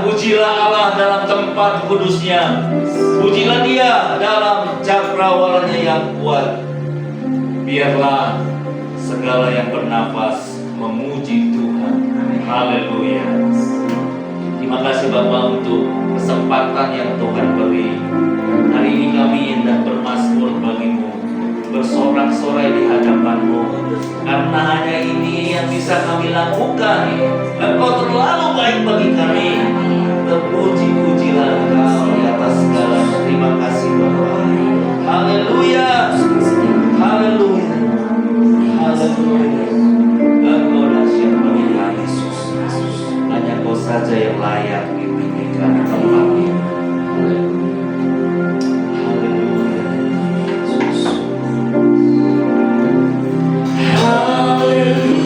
pujilah Allah dalam tempat kudusnya. Pujilah Dia dalam cakrawalanya yang kuat. Biarlah segala yang bernafas memuji Tuhan. Haleluya. Terima kasih Bapak untuk kesempatan yang Tuhan beri. Hari ini kami hendak bermazmur bagimu, bersorak-sorai di hadapan-Mu, karena hanya ini yang bisa kami lakukan. Engkau terlalu baik bagi kami. Terpuji-pujilah Engkau di atas segalanya. Terima kasih Bapak. Haleluya. Haleluya. Haleluya. Engkau dahsyat bagi kami. Hanya Kau saja yang layak ditinggikan tempat ini. Hallelujah.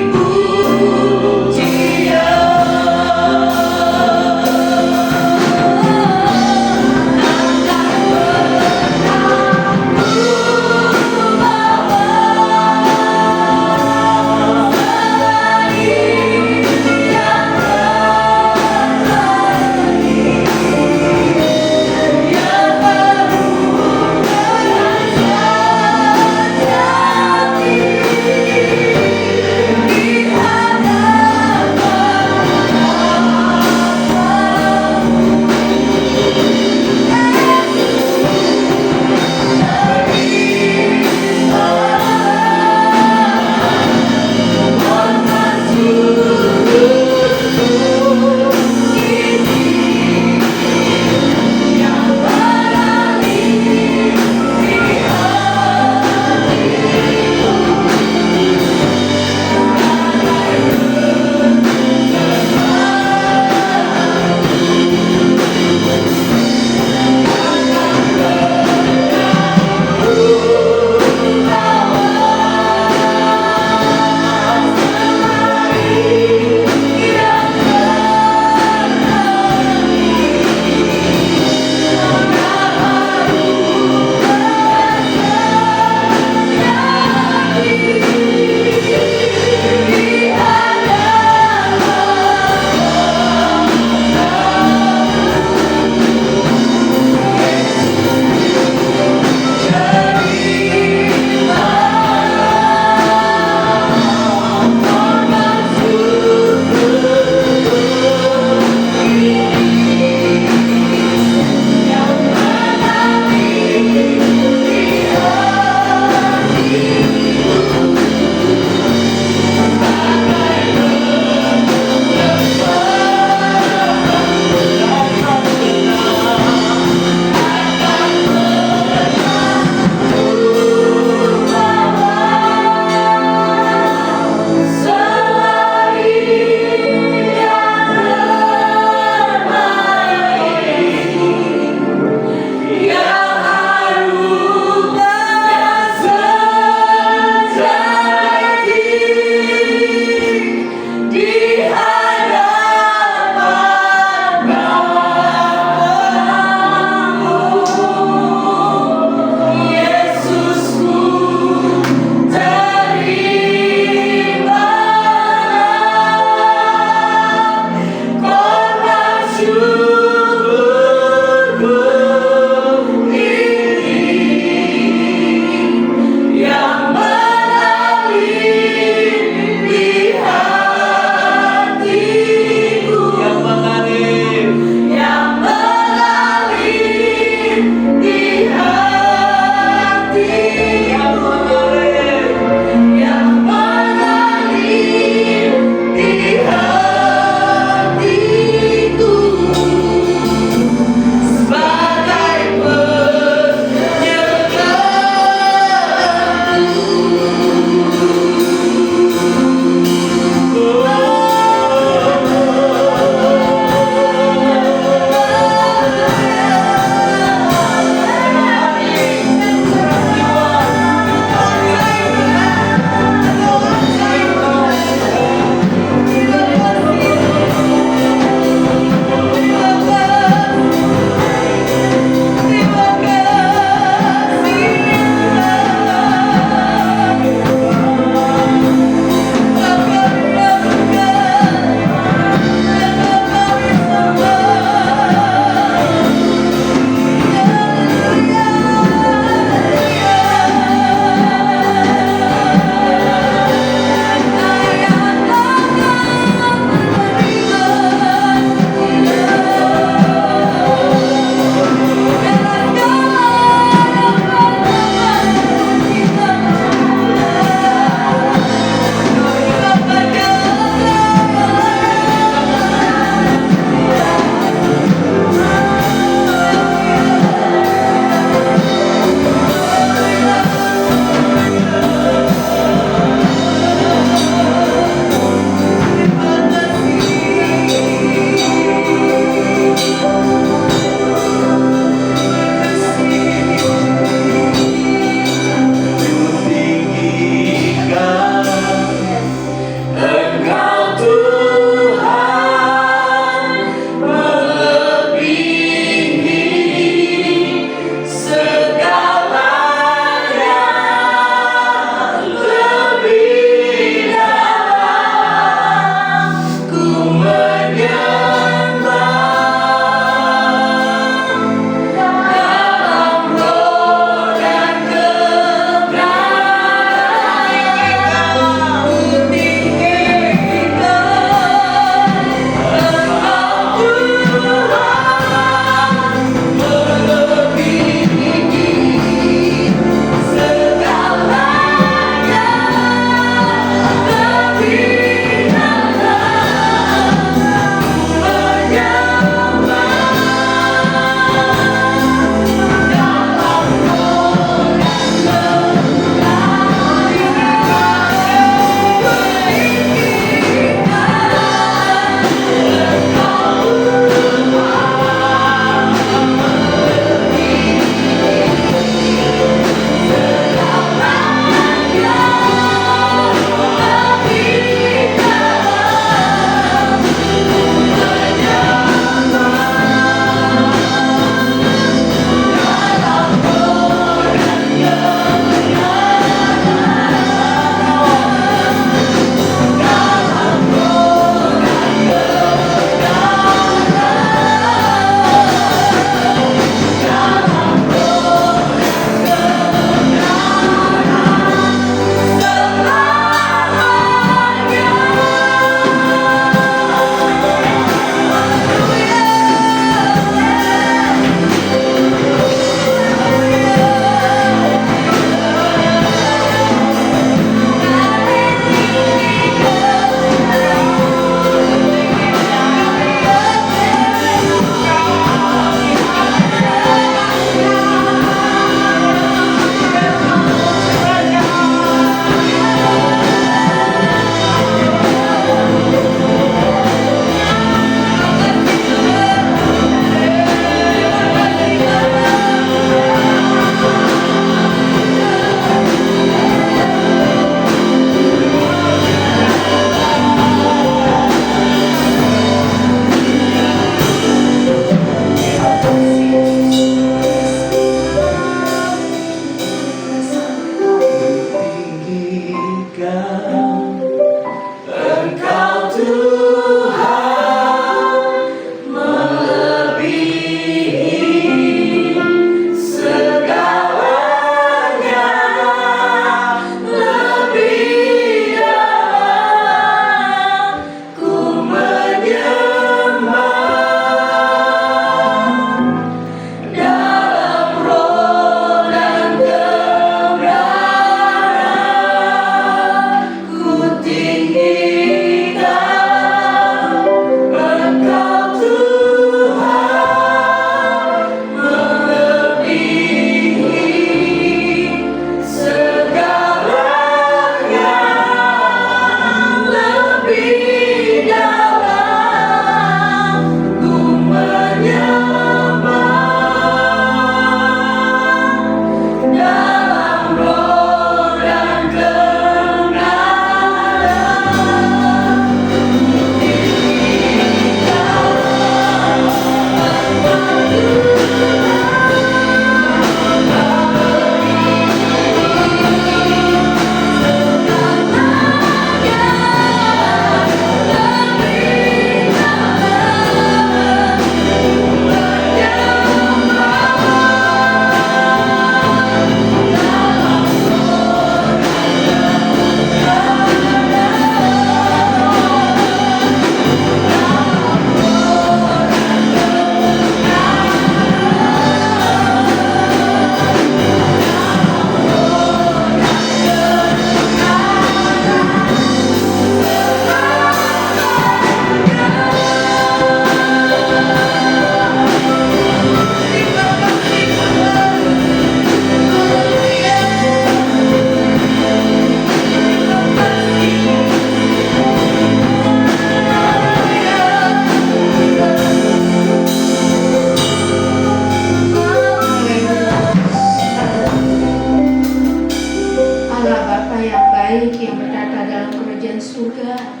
Bapa yang baik yang berkata dalam kerajaan surga,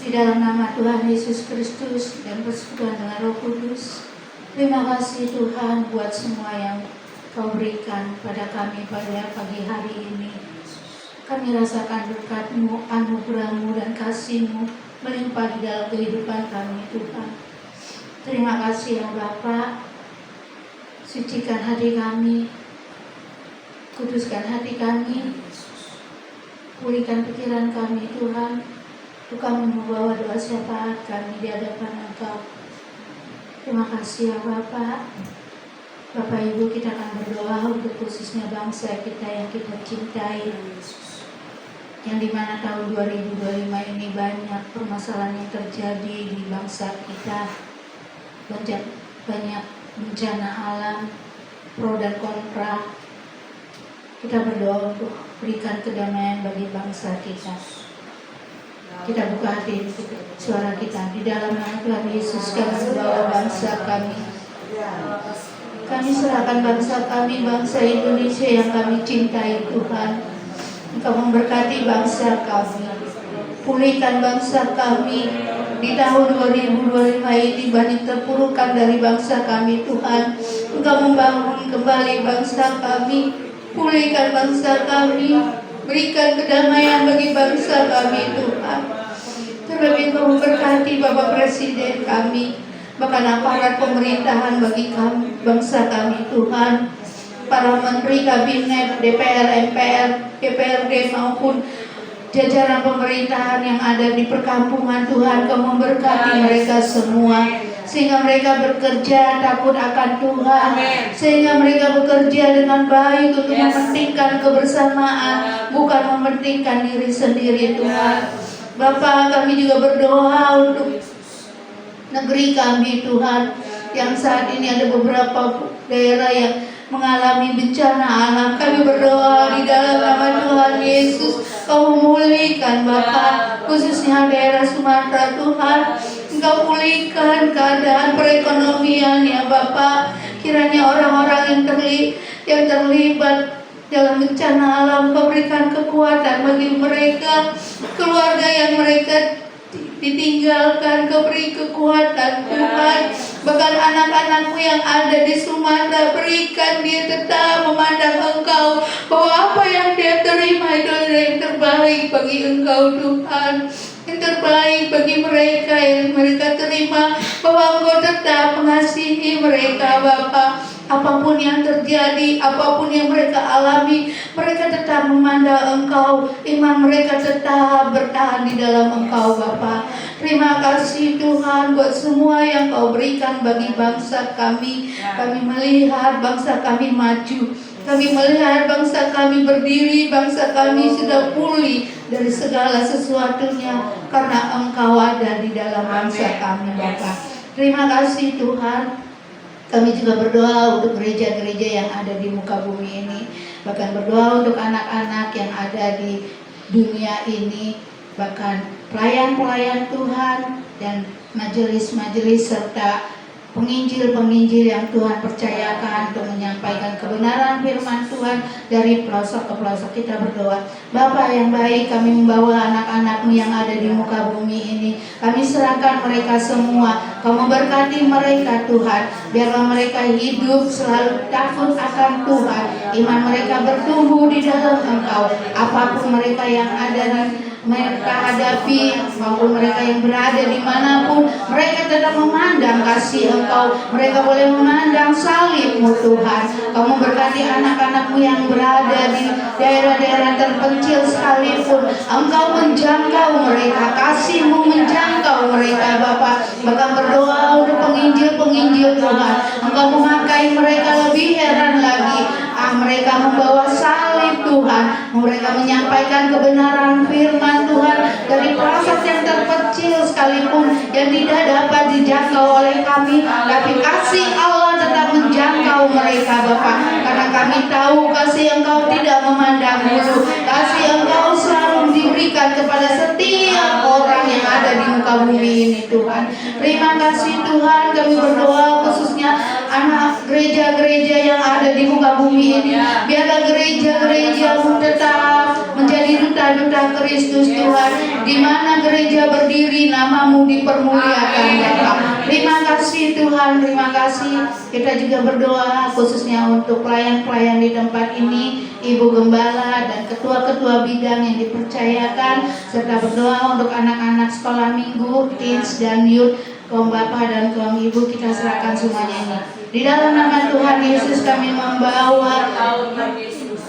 di dalam nama Tuhan Yesus Kristus dan persekutuan dengan Roh Kudus. Terima kasih Tuhan buat semua yang Kau berikan pada kami pada pagi hari ini. Kami rasakan berkat-Mu, anugerah-Mu dan kasih-Mu melimpah di dalam kehidupan kami Tuhan. Terima kasih ya Bapa. Sucikan hati kami, kuduskan hati kami, pulihkan pikiran kami Tuhan, untuk kami membawa doa syafaat kami di hadapan Engkau. Terima kasih ya Bapak. Bapak Ibu, kita akan berdoa untuk khususnya bangsa kita yang kita cintai, yang dimana tahun 2025 ini banyak permasalahan yang terjadi di bangsa kita, banyak bencana alam, pro dan kontra. Kita berdoa untuk berikan kedamaian bagi bangsa kita. Kita buka hati suara kita. Di dalam nama Tuhan Yesus kami membawa bangsa kami. Kami serahkan bangsa kami, bangsa Indonesia yang kami cintai Tuhan. Engkau memberkati bangsa kami. Pulihkan bangsa kami. Di tahun 2025 ini banyak terpurukan dari bangsa kami Tuhan. Engkau membangun kembali bangsa kami. Pulihkan bangsa kami. Berikan kedamaian bagi bangsa kami Tuhan. Terlebih Engkau memberkati Bapak Presiden kami, bahkan aparat pemerintahan bagi kami, bangsa kami Tuhan. Para menteri kabinet, DPR, MPR, DPRD maupun jajaran pemerintahan yang ada di perkampungan Tuhan, Kau memberkati mereka semua, sehingga mereka bekerja takut akan Tuhan, sehingga mereka bekerja dengan baik untuk mementingkan kebersamaan, bukan mementingkan diri sendiri Tuhan. Bapa, kami juga berdoa untuk negeri kami Tuhan, yang saat ini ada beberapa daerah yang mengalami bencana alam. Kami berdoa di dalam nama Tuhan Yesus, Kau memulihkan Bapa, khususnya daerah Sumatera Tuhan. Engkau pulihkan keadaan perekonomian ya Bapa. Kiranya orang-orang yang terlibat dalam bencana alam, Kau berikan kekuatan bagi mereka, keluarga yang mereka ditinggalkan, Kau beri kekuatan Tuhan. Bahkan anak-anak-Mu yang ada di Sumatera, berikan dia tetap memandang Engkau, bahwa apa yang dia terima itu adalah yang terbaik bagi Engkau Tuhan, yang terbaik bagi mereka yang mereka terima, bahwa Engkau tetap mengasihi mereka Bapa. Apapun yang terjadi, apapun yang mereka alami, mereka tetap memandang Engkau. Iman mereka tetap bertahan di dalam Engkau Bapa. Terima kasih Tuhan buat semua yang Kau berikan bagi bangsa kami. Kami melihat bangsa kami maju. Kami melihat bangsa kami berdiri, bangsa kami sudah pulih dari segala sesuatunya, karena Engkau ada di dalam bangsa kami Bapa. Terima kasih Tuhan. Kami juga berdoa untuk gereja-gereja yang ada di muka bumi ini, bahkan berdoa untuk anak-anak yang ada di dunia ini, bahkan pelayan-pelayan Tuhan dan majelis-majelis serta penginjil-penginjil yang Tuhan percayakan untuk menyampaikan kebenaran firman Tuhan dari pelosok ke pelosok. Kita berdoa. Bapa yang baik, kami membawa anak-anak-Mu yang ada di muka bumi ini. Kami serahkan mereka semua. Kau memberkati mereka Tuhan. Biarlah mereka hidup selalu takut akan Tuhan. Iman mereka bertumbuh di dalam Engkau. Apapun mereka yang ada di mereka hadapi, maupun mereka yang berada dimanapun, mereka tetap memandang kasih Engkau. Mereka boleh memandang salib-Mu Tuhan. Kau memberkati anak-anak-Mu yang berada di daerah-daerah terpencil sekalipun, Engkau menjangkau mereka, kasih-Mu menjangkau mereka Bapa. Bahkan berdoa untuk penginjil-penginjil Tuhan, Engkau memakai mereka lebih heran lagi. Mereka membawa salib Tuhan, mereka menyampaikan kebenaran firman Tuhan dari proses yang terkecil sekalipun yang tidak dapat dijangkau oleh kami, tapi kasih Allah tetap menjangkau mereka Bapa. Karena kami tahu kasih Engkau tidak memandang bulu, kasih Engkau selalu diberikan kepada setiap orang yang ada di muka bumi ini Tuhan. Terima kasih Tuhan. Kami berdoa khususnya anak gereja-gereja yang ada di muka bumi ini, biarlah gereja-gereja tetap menjadi Kristus Tuhan. Di mana gereja berdiri, namamu dipermuliakan Bapa. Terima kasih Tuhan, terima kasih. Kita juga berdoa khususnya untuk pelayan-pelayan di tempat ini, Ibu Gembala dan ketua-ketua bidang yang dipercayakan, serta berdoa untuk anak-anak sekolah minggu, teens dan youth. Kaum Bapak dan kaum Ibu, kita serahkan semuanya ini. Di dalam nama Tuhan Yesus kami membawa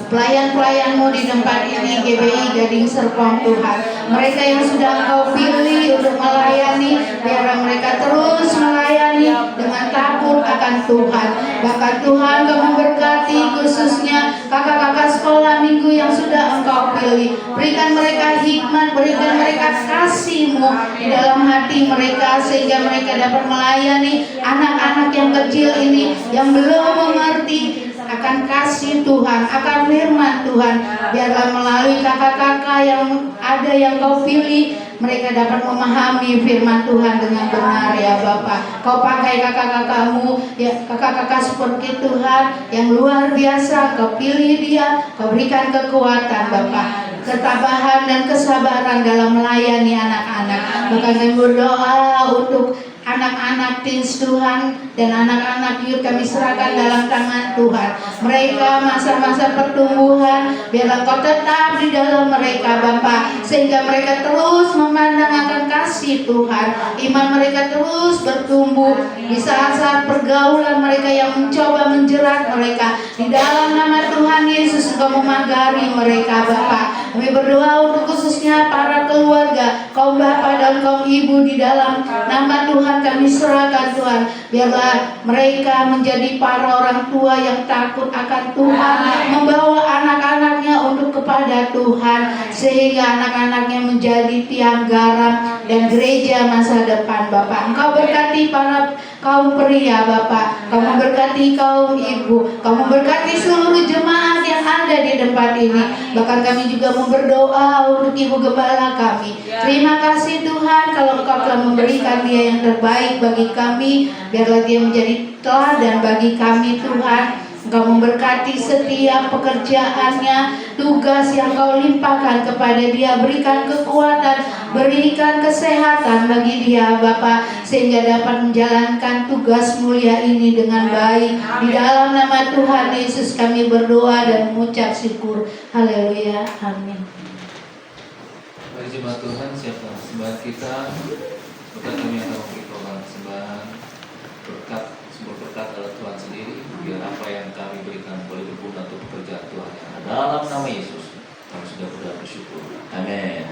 pelayan-pelayan-Mu di tempat ini, GBI Gading Serpong Tuhan. Mereka yang sudah Engkau pilih untuk melayani, biarlah mereka terus melayani dengan takut akan Tuhan. Bahkan Tuhan Kau memberkati khususnya kakak-kakak sekolah minggu yang sudah Engkau pilih. Berikan mereka hikmat, berikan mereka kasih-Mu di dalam hati mereka, sehingga mereka dapat melayani anak-anak yang kecil ini yang belum mengerti akan kasih Tuhan, akan firman Tuhan. Biarlah melalui kakak-kakak yang ada yang Kau pilih, mereka dapat memahami firman Tuhan dengan benar ya Bapak. Kau pakai kakak-kakakmu, ya kakak-kakak seperti Tuhan yang luar biasa. Kau pilih dia, Kau berikan kekuatan Bapak, ketabahan dan kesabaran dalam melayani anak-anak. Bahkan kami berdoa untuk anak-anak teens Tuhan dan anak-anak youth, kami serahkan dalam tangan Tuhan. Mereka masa-masa pertumbuhan, biarlah Kau tetap di dalam mereka Bapa, sehingga mereka terus memandang akan kasih Tuhan. Iman mereka terus bertumbuh di saat-saat pergaulan mereka yang mencoba menjerat mereka. Di dalam nama Tuhan Yesus Engkau memagari mereka Bapa. Kami berdoa untuk khususnya para keluarga, kaum Bapa dan kaum Ibu, di dalam nama Tuhan kami serahkan Tuhan. Biarlah mereka menjadi para orang tua yang takut akan Tuhan, membawa anak-anaknya untuk kepada Tuhan, sehingga anak-anaknya menjadi tiang garam dan gereja masa depan Bapak. Engkau berkati para kaum pria Bapak, Kau memberkati kaum ibu, Kau memberkati seluruh jemaat yang ada di tempat ini. Bahkan kami juga berdoa untuk Ibu Gembala kami. Terima kasih Tuhan, kalau Engkau telah memberikan dia yang terbaik bagi kami, biarlah dia menjadi teladan bagi kami Tuhan. Engkau memberkati setiap pekerjaannya, tugas yang Kau limpahkan kepada dia. Berikan kekuatan, berikan kesehatan bagi dia Bapa, sehingga dapat menjalankan tugas mulia ini dengan baik. Di dalam nama Tuhan Yesus kami berdoa dan mengucap syukur. Haleluya, amin. Mari jemaat Tuhan, siapa sembahan kita, berkat kami akan memberikan sembahan. Berkat, sumber berkat adalah Tuhan sendiri. Biar apa yang kami berikan boleh berguna untuk pekerjaan Tuhan. Dalam nama Yesus kami sudah bersyukur. Amin.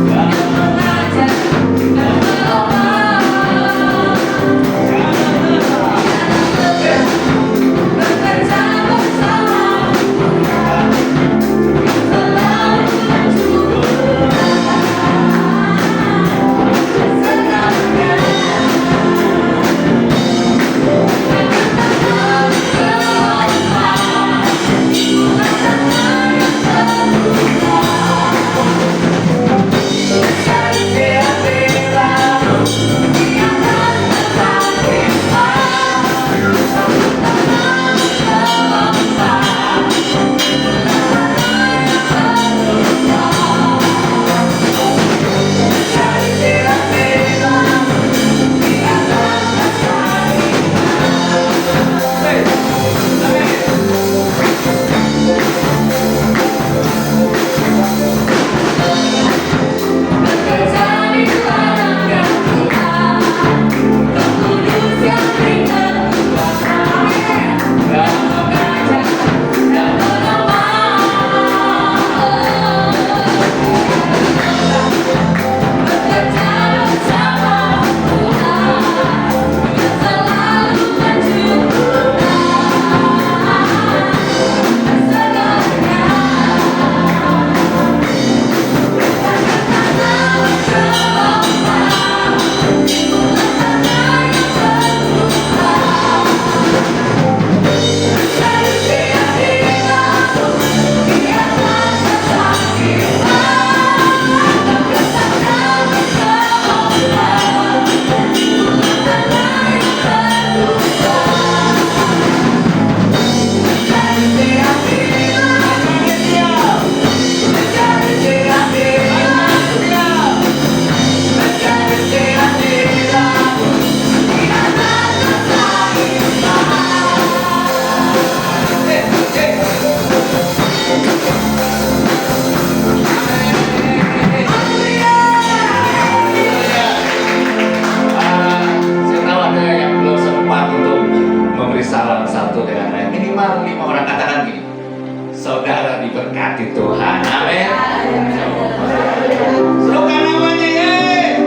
Yang mengajar dan melompat hati Tuhan. Amin. Serukan namanya, yeay.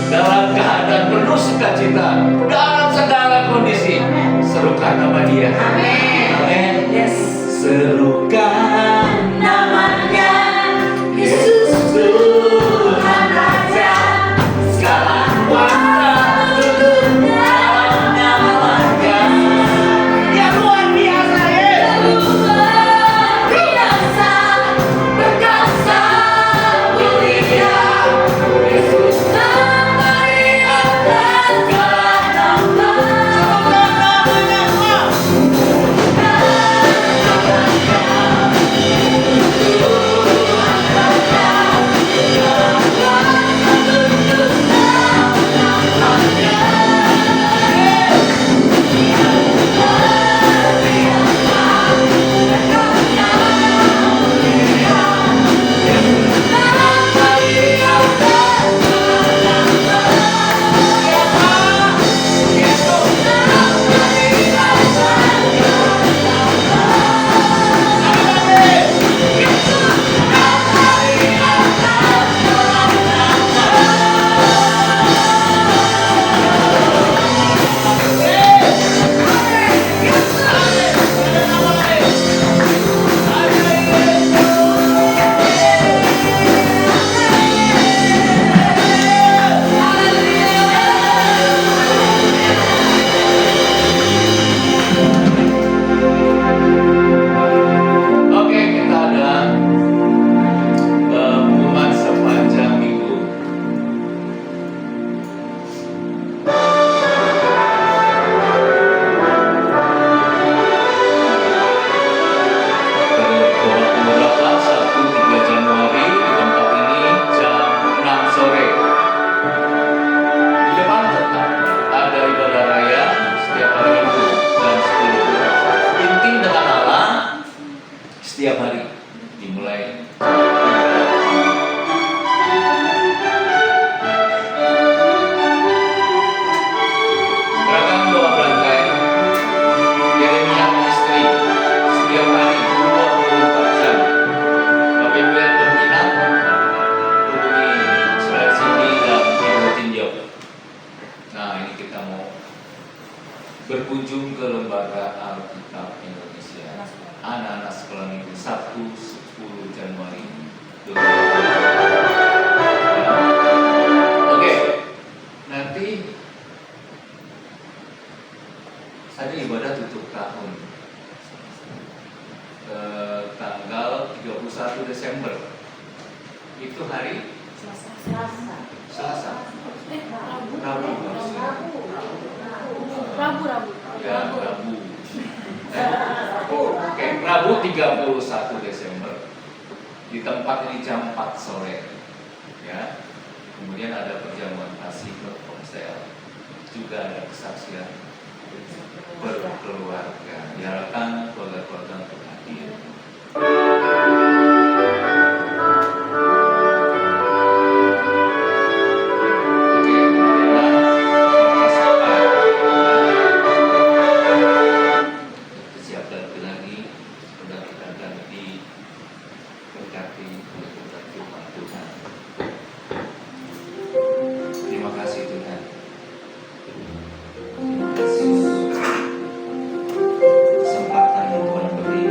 Dalam keadaan penuh sukacita, dalam segala kondisi, serukan nama Dia. Amin. Yes. Serukan Namanya Yesus Tuhan Raja, segala kuasa tunduk dalam nama-Nya. Yang luar biasa, luar biasa, perkasa, mulia. Yesus nama di atas segala nama. serukan namanya. Namanya ini kita mau berkunjung ke Lembaga Alkitab Indonesia. Anak-anak sekolah minggu Sabtu 10 Januari 2020. Oke, nanti ada ibadah tutup tahun tanggal 31 Desember. Itu hari Selasa. Rabu. Ya, Rabu. Oke, Rabu 31 Desember. Di tempat ini jam 4 sore. Ya. Kemudian ada perjamuan kasih ke Komsel. Juga ada kesaksian berkeluarga. Diharapkan keluarga-keluarga untuk hadir. Terima kasih Tuhan. Terima kasih kesempatan yang Tuhan beri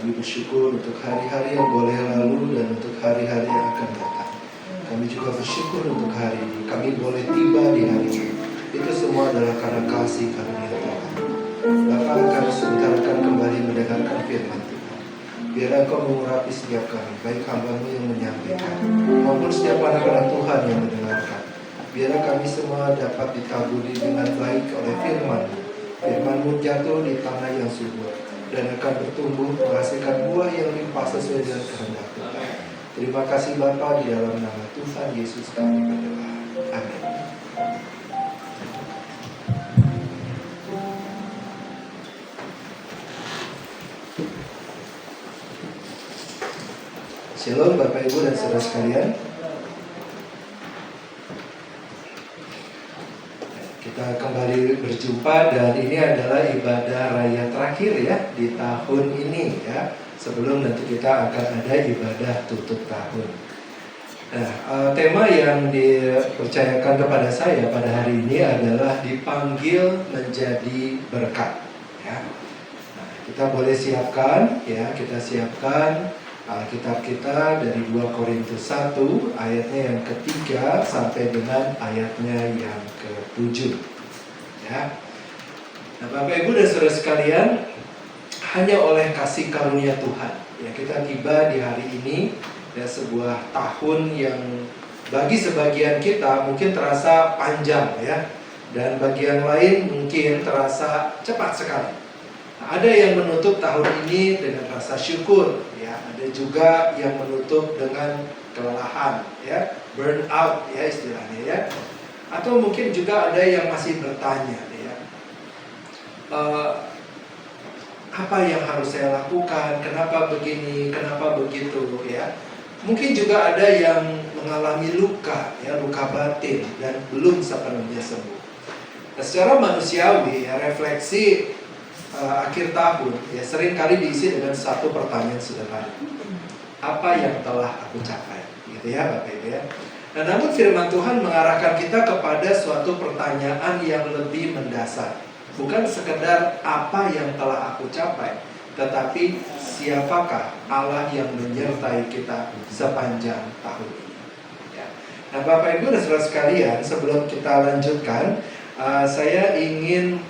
Kami bersyukur untuk hari-hari yang boleh lalu dan untuk hari-hari yang akan datang. Kami juga bersyukur untuk hari ini. Kami boleh tiba di hari ini. Itu semua adalah karena kasih karunia Tuhan. Bapa, kami sebentar akan kembali mendengarkan firman Tuhan. Biar Engkau mengurapi setiap kami, baik hamba-Mu yang menyampaikan, maupun setiap anak-anak Tuhan yang mendengarkan. Biar kami semua dapat ditaburi dengan baik oleh firman. Firman-Mu jatuh di tanah yang subur dan akan bertumbuh menghasilkan buah yang limpah sesuai dengan kehendak Tuhan. Terima kasih Bapa, di dalam nama Tuhan Yesus kami berdoa. Amin. Shalom Bapak Ibu dan saudara sekalian. Kita kembali berjumpa dan ini adalah ibadah raya terakhir ya di tahun ini ya. Sebelum nanti kita akan ada ibadah tutup tahun. Nah, tema yang dipercayakan kepada saya pada hari ini adalah dipanggil menjadi berkat. Ya. Nah, kita boleh siapkan ya, kita siapkan Alkitab kita dari 2 Korintus 1 ayatnya yang ketiga sampai dengan ayatnya yang ke-7. Ya. Nah, Bapak Ibu dan saudara sekalian, hanya oleh kasih karunia Tuhan ya kita tiba di hari ini ya, sebuah tahun yang bagi sebagian kita mungkin terasa panjang ya, dan bagian lain mungkin terasa cepat sekali. Nah, ada yang menutup tahun ini dengan rasa syukur ya, ada juga yang menutup dengan kelelahan ya, burn out ya istilahnya ya, atau mungkin juga ada yang masih bertanya ya, apa yang harus saya lakukan, kenapa begini, kenapa begitu ya. Mungkin juga ada yang mengalami luka ya, luka batin dan belum sepenuhnya sembuh. Nah, secara manusiawi ya, refleksi akhir tahun ya seringkali diisi dengan satu pertanyaan sederhana. Apa yang telah aku capai? Gitu ya Bapak Ibu ya. Nah, namun firman Tuhan mengarahkan kita kepada suatu pertanyaan yang lebih mendasar. Bukan sekedar apa yang telah aku capai, tetapi siapakah Allah yang menyertai kita sepanjang tahun ini ya. Nah Bapak Ibu dan saudara sekalian, sebelum kita lanjutkan, saya ingin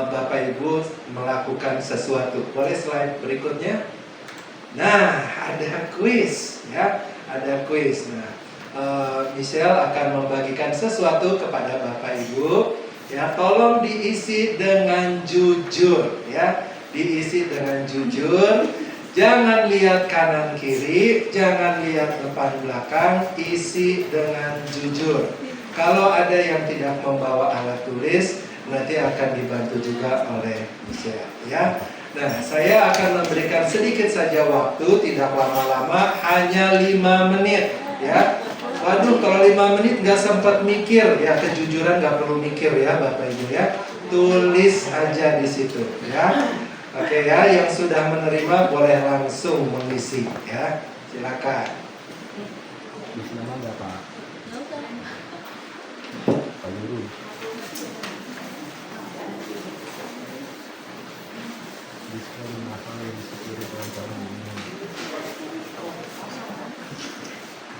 Bapak Ibu melakukan sesuatu. Boleh slide berikutnya? Nah, ada kuis ya, ada kuis. Nah, Michelle akan membagikan sesuatu kepada Bapak Ibu. Ya, tolong diisi dengan jujur ya, diisi dengan jujur. Jangan lihat kanan kiri, jangan lihat depan belakang, isi dengan jujur. Kalau ada yang tidak membawa alat tulis, nanti akan dibantu juga oleh Michelle ya. Nah, saya akan memberikan sedikit saja waktu, tidak lama-lama, hanya 5 menit ya. Waduh, kalau 5 menit nggak sempat mikir ya, kejujuran nggak perlu mikir ya Bapak Ibu ya, tulis aja di situ ya. Oke ya, yang sudah menerima boleh langsung mengisi ya, silakan. Isi nama nggak Pak? Pak Guru. Diskon apa yang disyukuri tahun ini?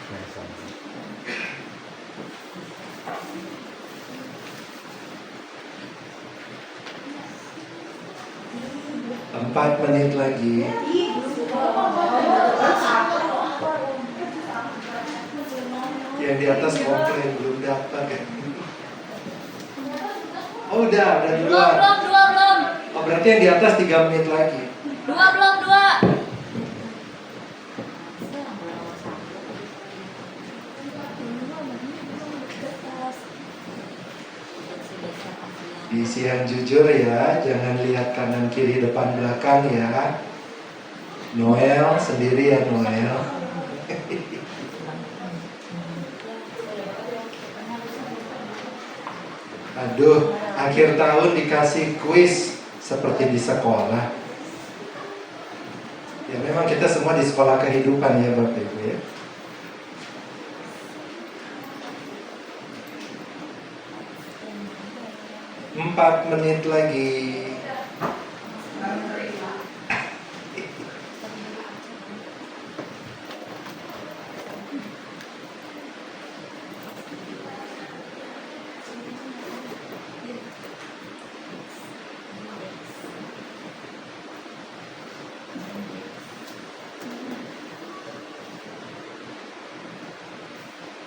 Saya sama. 4 menit lagi. Yang di atas komplain belum dapat ya. Oh udah duluan. Belum. Oh berarti yang di atas 3 menit lagi. Belum. Diisi yang jujur ya, jangan lihat kanan kiri depan belakang ya. Noel sendiri ya Noel. Aduh, akhir tahun dikasih kuis seperti di sekolah. Ya memang kita semua di sekolah kehidupan ya Bapak Ibu ya. 4 menit lagi.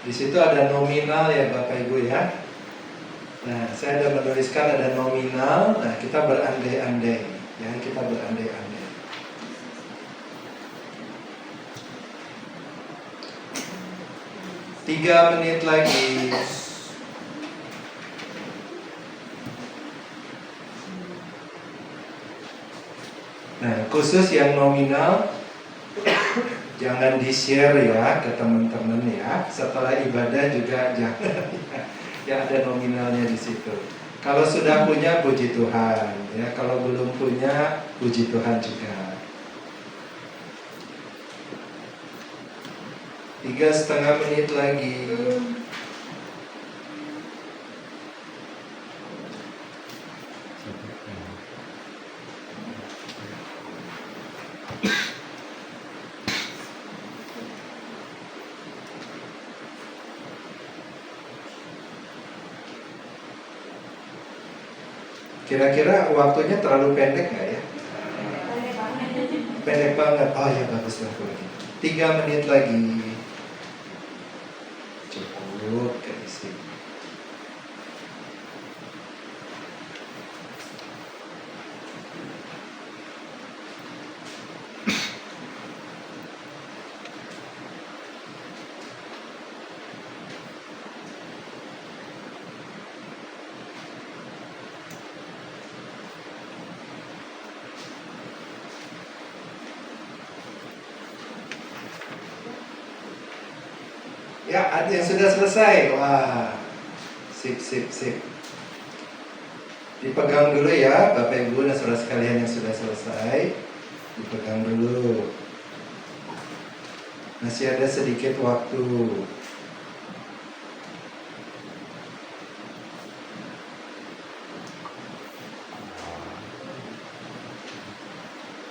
Di situ ada nominal ya Bapak Ibu ya. Nah, saya ada menuliskan ada nominal. Nah, kita berandai-andai ya, kita berandai-andai. Tiga menit lagi. Nah, khusus yang nominal jangan di-share ya ke teman-teman ya. Setelah ibadah juga jangan ya, ada nominalnya di situ. Kalau sudah punya puji Tuhan ya, kalau belum punya puji Tuhan juga. 3,5 menit lagi. Kira-kira waktunya terlalu pendek nggak ya? Pendek banget. Oh ya, bagus lah kalau gitu. 3 menit lagi. Cukup keisi. Ya, ada yang sudah selesai. Wah, sip, sip, sip. Dipegang dulu ya, Bapak Ibu dan saudara sekalian yang sudah selesai. Dipegang dulu. Masih ada sedikit waktu.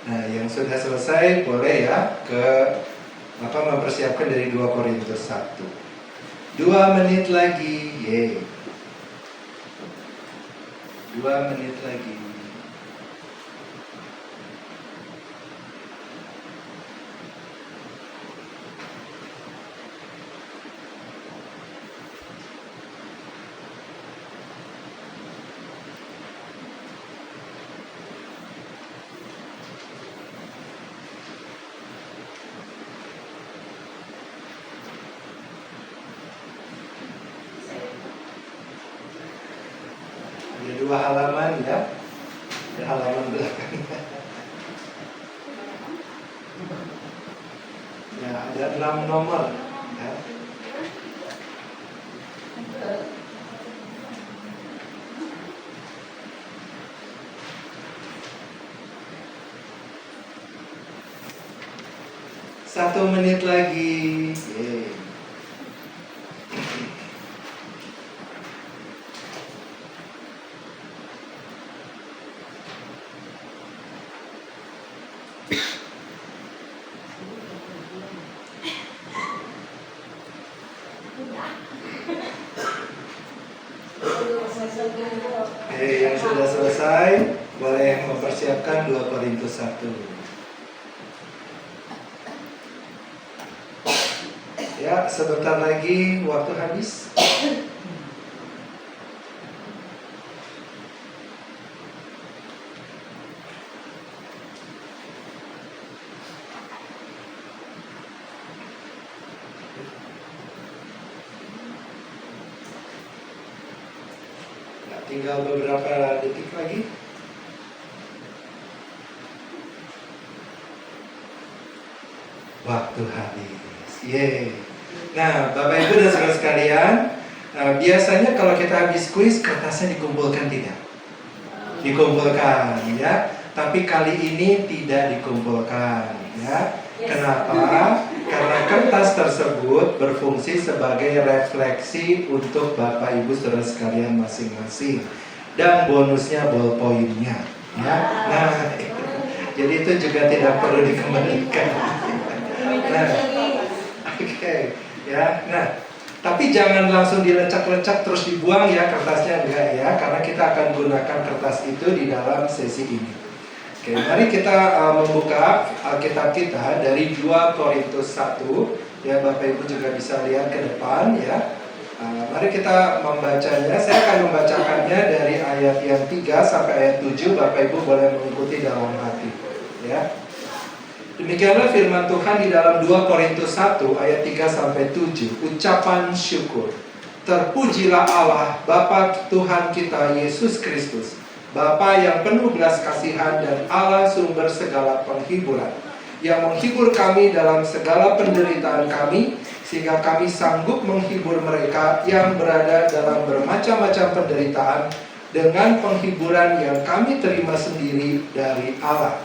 Nah, yang sudah selesai boleh ya mempersiapkan dari 2 Korintus 1. 2 menit lagi. Yeay. 2 menit lagi. Ada 2 halaman ya. Ada halaman belakangnya. Ya, ada 6 nomor ya. Satu menit lagi. Yeay. Oke, yang sudah selesai boleh mempersiapkan 2 Korintus 1. Ya, sebentar lagi waktu habis. Nah, tinggal beberapa detik lagi. Waktu habis. Yeay. Nah, Bapak Ibu dan saudara sekalian, biasanya kalau kita habis kuis kertasnya dikumpulkan tidak? Dikumpulkan ya. Tapi kali ini tidak dikumpulkan ya. Kenapa? Karena kertas tersebut berfungsi sebagai refleksi untuk Bapak Ibu saudara sekalian masing-masing. Dan bonusnya ballpointnya ya. Nah, jadi itu juga tidak perlu dikembalikan. Nah, oke. Ya, nah, tapi jangan langsung dilecak-lecak terus dibuang ya kertasnya, enggak ya, karena kita akan gunakan kertas itu di dalam sesi ini. Oke, mari kita membuka Alkitab kita dari 2 Korintus 1 Ya, Bapak Ibu juga bisa lihat ke depan ya. Mari kita membacanya. Saya akan membacakannya dari ayat yang 3 sampai ayat 7. Bapak Ibu boleh mengikuti dalam hati ya. Demikianlah firman Tuhan di dalam 2 Korintus 1 ayat 3 sampai 7. Ucapan syukur. Terpujilah Allah Bapa Tuhan kita Yesus Kristus, Bapa yang penuh belas kasihan dan Allah sumber segala penghiburan, yang menghibur kami dalam segala penderitaan kami, sehingga kami sanggup menghibur mereka yang berada dalam bermacam-macam penderitaan dengan penghiburan yang kami terima sendiri dari Allah.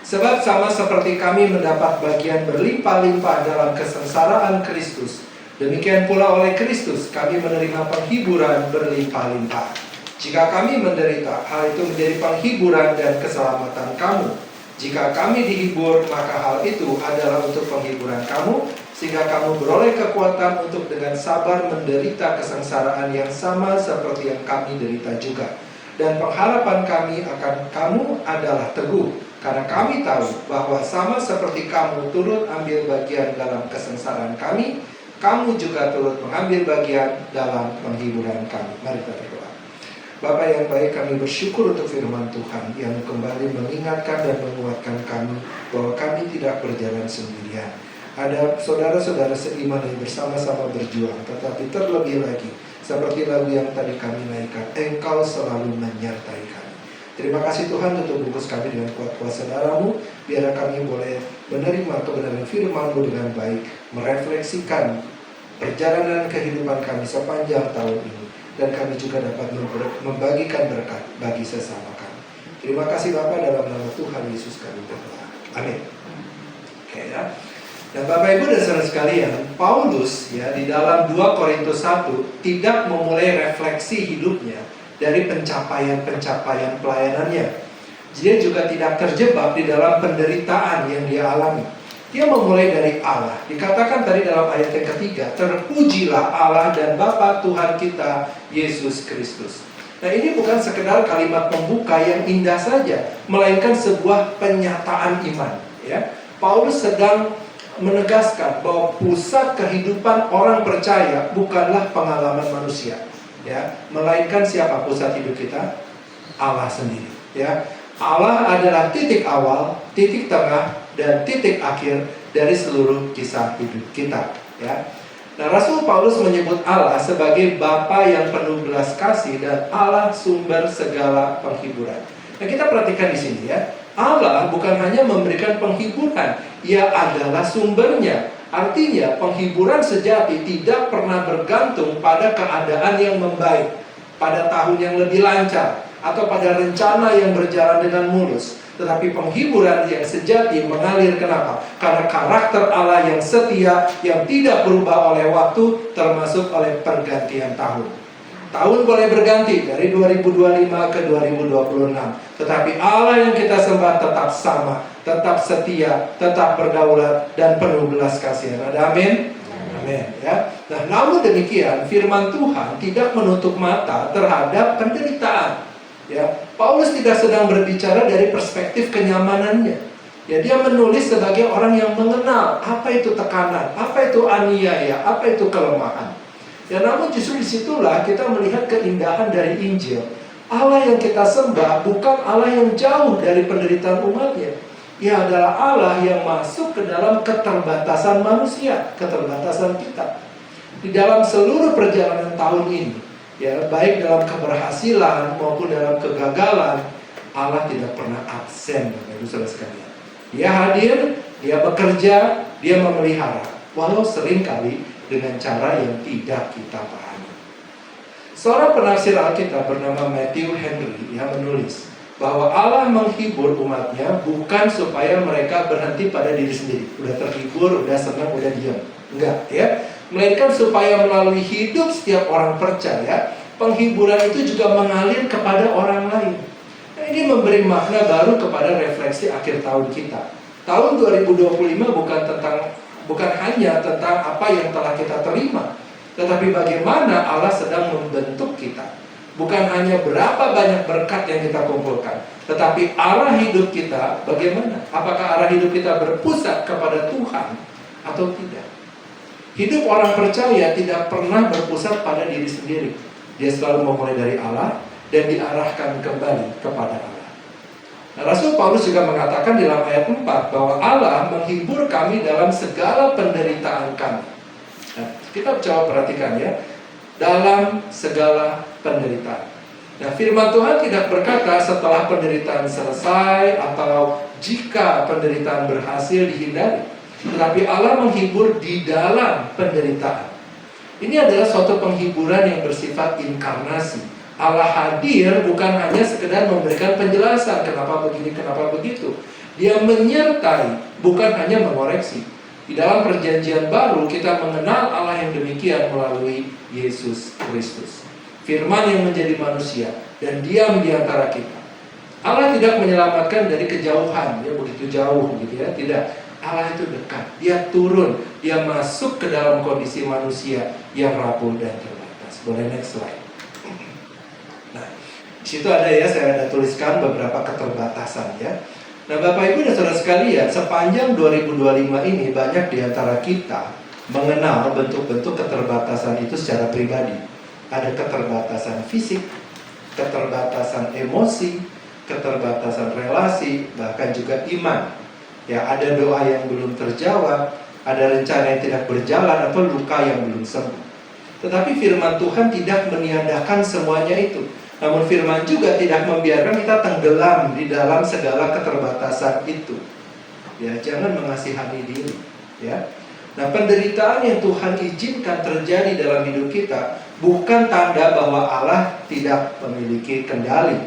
Sebab sama seperti kami mendapat bagian berlimpah-limpah dalam kesengsaraan Kristus, demikian pula oleh Kristus kami menerima penghiburan berlimpah-limpah. Jika kami menderita, hal itu menjadi penghiburan dan keselamatan kamu. Jika kami dihibur, maka hal itu adalah untuk penghiburan kamu, sehingga kamu beroleh kekuatan untuk dengan sabar menderita kesengsaraan yang sama seperti yang kami derita juga. Dan pengharapan kami akan kamu adalah teguh, karena kami tahu bahwa sama seperti kamu turut ambil bagian dalam kesengsaraan kami, kamu juga turut mengambil bagian dalam penghiburan kami. Mari kita berdoa. Bapa yang baik, kami bersyukur untuk firman Tuhan yang kembali mengingatkan dan menguatkan kami bahwa kami tidak berjalan sendirian. Ada saudara-saudara seiman yang bersama-sama berjuang, tetapi terlebih lagi seperti lagu yang tadi kami naikkan, Engkau selalu menyertai kami. Terima kasih Tuhan untuk bungkus kami dengan kuat kuasa darah-Mu, biar kami boleh menerima kebenaran firman-Mu dengan baik, merefleksikan perjalanan kehidupan kami sepanjang tahun ini, dan kami juga dapat membagikan berkat bagi sesama kami. Terima kasih Bapa, dalam nama Tuhan Yesus kami berdoa. Amin. Oke ya. Dan Bapak Ibu dan saudara sekalian, Paulus ya di dalam 2 Korintus 1 tidak memulai refleksi hidupnya dari pencapaian-pencapaian pelayanannya. Dia juga tidak terjebak di dalam penderitaan yang dia alami. Dia memulai dari Allah. Dikatakan tadi dalam ayat yang ketiga, terpujilah Allah dan Bapa Tuhan kita Yesus Kristus. Nah, ini bukan sekedar kalimat pembuka yang indah saja, melainkan sebuah penyataan iman ya. Paulus sedang menegaskan bahwa pusat kehidupan orang percaya bukanlah pengalaman manusia ya, melainkan siapa pusat hidup kita? Allah sendiri ya. Allah adalah titik awal, titik tengah, dan titik akhir dari seluruh kisah hidup kita ya. Nah, Rasul Paulus menyebut Allah sebagai Bapa yang penuh belas kasih dan Allah sumber segala penghiburan. Nah, kita perhatikan di sini ya. Allah bukan hanya memberikan penghiburan, Ia adalah sumbernya. Artinya penghiburan sejati tidak pernah bergantung pada keadaan yang membaik, pada tahun yang lebih lancar, atau pada rencana yang berjalan dengan mulus. Tetapi penghiburan yang sejati mengalir kenapa? Karena karakter Allah yang setia, yang tidak berubah oleh waktu, termasuk oleh pergantian tahun. Tahun boleh berganti dari 2025 ke 2026, tetapi Allah yang kita sembah tetap sama, tetap setia, tetap berdaulat, dan penuh belas kasihan. Ada amin? Amin ya. Nah, namun demikian firman Tuhan tidak menutup mata terhadap penderitaan. Ya, Paulus tidak sedang berbicara dari perspektif kenyamanannya. Ya, dia menulis sebagai orang yang mengenal apa itu tekanan, apa itu aniaya, apa itu kelemahan. Ya, namun justru disitulah kita melihat keindahan dari Injil. Allah yang kita sembah bukan Allah yang jauh dari penderitaan umatnya. Ia adalah Allah yang masuk ke dalam keterbatasan manusia, keterbatasan kita. Di dalam seluruh perjalanan tahun ini, ya, baik dalam keberhasilan maupun dalam kegagalan, Allah tidak pernah absen, Bapak Ibu Saudara sekalian. Dia hadir, dia bekerja, dia memelihara, walau seringkali dengan cara yang tidak kita pahami. Seorang penafsir Alkitab bernama Matthew Henry yang menulis bahwa Allah menghibur umatnya bukan supaya mereka berhenti pada diri sendiri, udah terhibur, udah senang, udah diam. Enggak ya, melainkan supaya melalui hidup setiap orang percaya, penghiburan itu juga mengalir kepada orang lain. Nah, ini memberi makna baru kepada refleksi akhir tahun kita. Tahun 2025 bukan hanya tentang apa yang telah kita terima, tetapi bagaimana Allah sedang membentuk kita. Bukan hanya berapa banyak berkat yang kita kumpulkan, tetapi arah hidup kita bagaimana? Apakah arah hidup kita berpusat kepada Tuhan, atau tidak? Hidup orang percaya tidak pernah berpusat pada diri sendiri. Dia selalu memulai dari Allah dan diarahkan kembali kepada Allah. Nah, Rasul Paulus juga mengatakan di dalam ayat 4 bahwa Allah menghibur kami dalam segala penderitaan kami. Nah, kita coba perhatikan ya, dalam segala penderitaan. Nah, firman Tuhan tidak berkata setelah penderitaan selesai atau jika penderitaan berhasil dihindari. Tetapi Allah menghibur di dalam penderitaan. Ini adalah suatu penghiburan yang bersifat inkarnasi. Allah hadir bukan hanya sekedar memberikan penjelasan kenapa begini, kenapa begitu. Dia menyertai, bukan hanya mengoreksi. Di dalam perjanjian baru kita mengenal Allah yang demikian melalui Yesus Kristus. Firman yang menjadi manusia dan diam di antara kita. Allah tidak menyelamatkan dari kejauhan, ya begitu jauh gitu ya, tidak. Allah itu dekat, dia turun, dia masuk ke dalam kondisi manusia yang rapuh dan terbatas. Boleh next slide. Nah, di situ ada ya, saya ada tuliskan beberapa keterbatasan ya. Nah, Bapak Ibu dan Saudara sekalian, sepanjang 2025 ini banyak di antara kita mengenal bentuk-bentuk keterbatasan itu secara pribadi. Ada keterbatasan fisik, keterbatasan emosi, keterbatasan relasi, bahkan juga iman. Ya, ada doa yang belum terjawab, ada rencana yang tidak berjalan, atau luka yang belum sembuh. Tetapi firman Tuhan tidak meniadakan semuanya itu. Namun firman juga tidak membiarkan kita tenggelam di dalam segala keterbatasan itu. Ya, jangan mengasihani diri. Ya. Nah, penderitaan yang Tuhan izinkan terjadi dalam hidup kita bukan tanda bahwa Allah tidak memiliki kendali,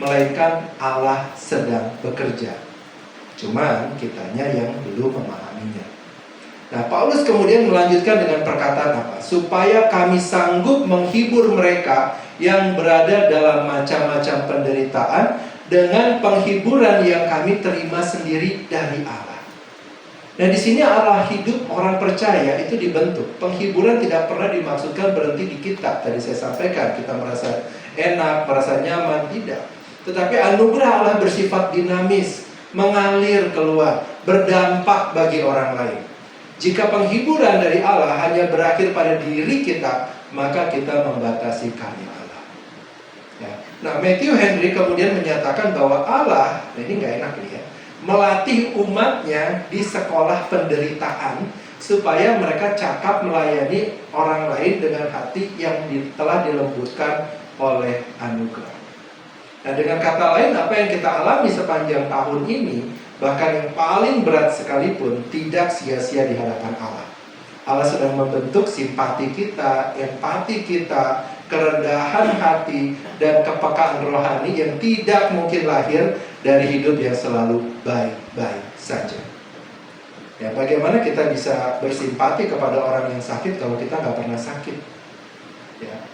melainkan Allah sedang bekerja. Cuman kitanya yang belum memahaminya. Nah, Paulus kemudian melanjutkan dengan perkataan apa? Supaya kami sanggup menghibur mereka yang berada dalam macam-macam penderitaan dengan penghiburan yang kami terima sendiri dari Allah. Nah, di sini arah hidup orang percaya itu dibentuk. Penghiburan tidak pernah dimaksudkan berhenti di kita. Tadi saya sampaikan, kita merasa enak, merasa nyaman, tidak. Tetapi anugerah Allah bersifat dinamis, mengalir keluar, berdampak bagi orang lain. Jika penghiburan dari Allah hanya berakhir pada diri kita, maka kita membatasi karya Allah. Ya. Nah, Matthew Henry kemudian menyatakan bahwa Allah, ini nggak enak nih ya, melatih umatnya di sekolah penderitaan supaya mereka cakap melayani orang lain dengan hati yang telah dilembutkan oleh anugerah. Nah, dengan kata lain, apa yang kita alami sepanjang tahun ini, bahkan yang paling berat sekalipun, tidak sia-sia di hadapan Allah. Allah sedang membentuk simpati kita, empati kita, kerendahan hati, dan kepekaan rohani yang tidak mungkin lahir dari hidup yang selalu baik-baik saja. Ya, bagaimana kita bisa bersimpati kepada orang yang sakit kalau kita nggak pernah sakit? Ya.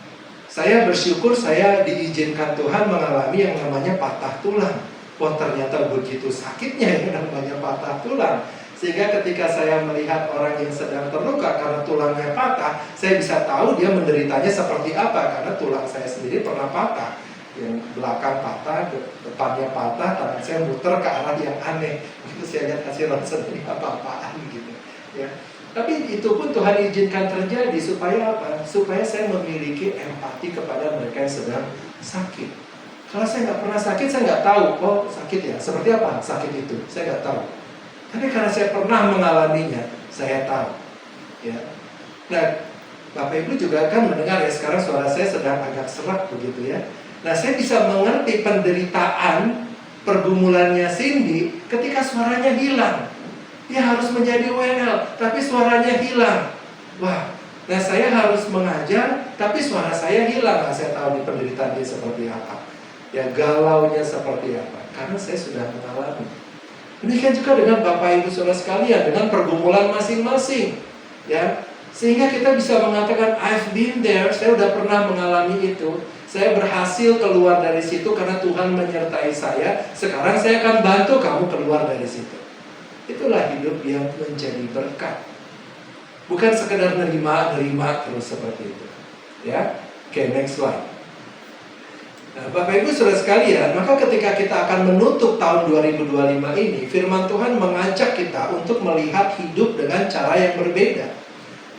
Saya bersyukur saya diizinkan Tuhan mengalami yang namanya patah tulang. Wah, ternyata begitu sakitnya yang namanya patah tulang. Sehingga ketika saya melihat orang yang sedang terluka karena tulangnya patah, saya bisa tahu dia menderitanya seperti apa. Karena tulang saya sendiri pernah patah. Yang belakang patah, depannya patah, tangan saya muter ke arah yang aneh. Itu saya lihat hasil ronsen ini apa-apaan gitu. Ya. Tapi itu pun Tuhan izinkan terjadi supaya apa? Supaya saya memiliki empati kepada mereka yang sedang sakit. Kalau saya nggak pernah sakit, saya nggak tahu. Oh, sakit ya? Seperti apa sakit itu? Saya nggak tahu. Tapi karena saya pernah mengalaminya, saya tahu. Ya. Nah, Bapak Ibu juga kan mendengar ya, sekarang suara saya sedang agak serak begitu ya. Nah, saya bisa mengerti penderitaan pergumulannya Cindy ketika suaranya hilang. Dia harus menjadi WL, tapi suaranya hilang. Wah, nah saya harus mengajar, tapi suara saya hilang. Nah, saya tahu di penderitaan dia seperti apa. Ya, galaunya seperti apa. Karena saya sudah mengalami. Demikian juga dengan Bapak Ibu Saudara sekalian, dengan pergumulan masing-masing. Ya, sehingga kita bisa mengatakan, I've been there, saya sudah pernah mengalami itu. Saya berhasil keluar dari situ karena Tuhan menyertai saya. Sekarang saya akan bantu kamu keluar dari situ. Itulah hidup yang menjadi berkat. Bukan sekedar nerima terus seperti itu. Ya, oke, next slide. Nah, Bapak Ibu Saudara sekalian, maka ketika kita akan menutup tahun 2025 ini, firman Tuhan mengajak kita untuk melihat hidup dengan cara yang berbeda.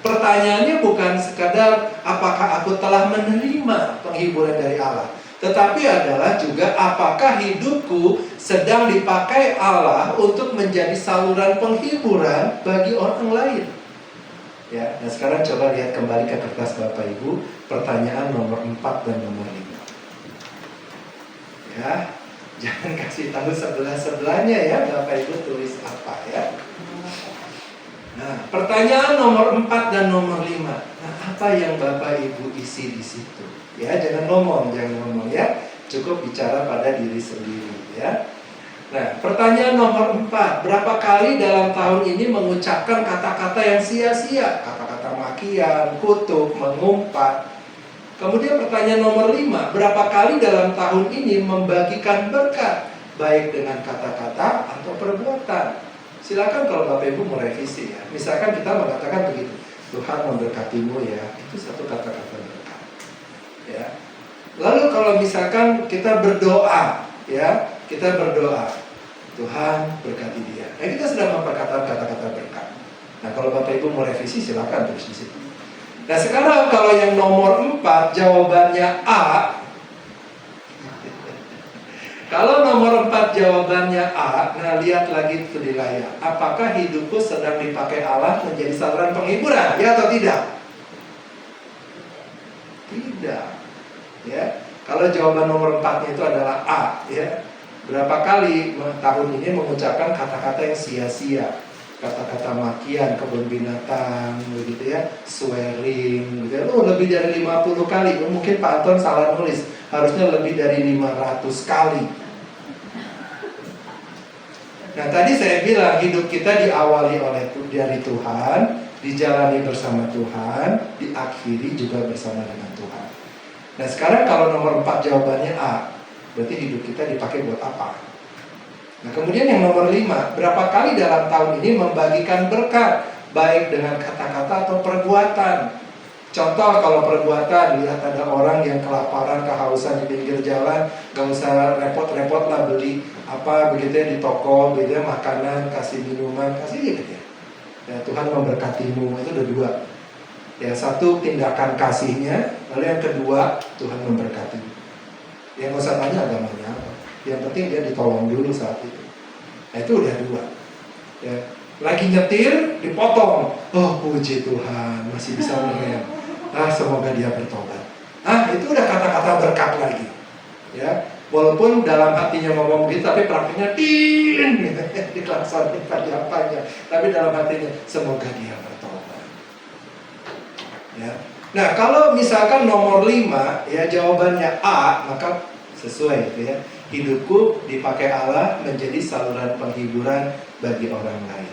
Pertanyaannya bukan sekadar apakah aku telah menerima penghiburan dari Allah, tetapi adalah juga apakah hidupku sedang dipakai Allah untuk menjadi saluran penghiburan bagi orang lain. Ya, nah sekarang coba lihat kembali ke kertas Bapak Ibu, pertanyaan nomor 4 dan nomor 5. Ya, jangan kasih tahu sebelah-sebelahnya ya, Bapak Ibu tulis apa ya. Nah, pertanyaan nomor 4 dan nomor 5. Nah, apa yang Bapak Ibu isi di situ? Ya, jangan ngomong ya. Cukup bicara pada diri sendiri ya. Nah, pertanyaan nomor 4. Berapa kali dalam tahun ini mengucapkan kata-kata yang sia-sia? Kata-kata makian, kutuk, mengumpat. Kemudian pertanyaan nomor 5, berapa kali dalam tahun ini membagikan berkat, baik dengan kata-kata atau perbuatan? Silakan kalau Bapak Ibu mau revisi ya. Misalkan kita mengatakan begitu, Tuhan memberkatimu ya, itu satu kata-kata berkat. Ya. Lalu kalau misalkan kita berdoa, ya, kita berdoa, Tuhan berkati dia. Nah, kita sedang memperkatakan kata-kata berkat. Nah, kalau Bapak Ibu mau revisi, silakan tulis di situ. Nah sekarang kalau yang nomor 4 jawabannya A. Kalau nomor 4 jawabannya A, nah lihat lagi itu di layar. Apakah hidupku sedang dipakai Allah menjadi saluran penghiburan? Ya atau tidak? Tidak. Ya. Kalau jawaban nomor 4 itu adalah A, ya. Berapa kali tahun ini mengucapkan kata-kata yang sia-sia? Kata-kata makian, kebun binatang, begitu ya, swearing, gitu ya. Lebih dari 50 kali. Mungkin Pak Anton salah nulis, harusnya lebih dari 500 kali. Nah, tadi saya bilang hidup kita diawali dari Tuhan, dijalani bersama Tuhan, diakhiri juga bersama dengan Tuhan. Nah, sekarang kalau nomor 4 jawabannya A, berarti hidup kita dipakai buat apa? Nah, kemudian yang nomor 5, berapa kali dalam tahun ini membagikan berkat, baik dengan kata-kata atau perbuatan? Contoh kalau perbuatan, lihat ada orang yang kelaparan, kehausan di pinggir jalan, gak usah repot-repot lah beli apa begitu ya di toko, begitu ya, makanan, kasih minuman, kasih gitu ya. Ya Tuhan memberkatimu, itu ada 2. Ya, satu tindakan kasihnya, lalu yang kedua Tuhan memberkati. Yang gak usah tanya agamanya apa. Yang penting dia ditolong dulu saat itu. Nah itu udah 2 ya. Lagi nyetir, dipotong. Oh puji Tuhan, masih bisa mengerem. Semoga dia bertobat. Itu udah kata-kata berkat lagi ya. Walaupun dalam hatinya ngomong begitu, tapi praktiknya tin gitu, dilaksanakan pada apanya. Tapi dalam hatinya, semoga dia bertobat ya. Nah kalau misalkan nomor 5 ya jawabannya A, maka sesuai gitu ya. Hidupku dipakai Allah menjadi saluran penghiburan bagi orang lain.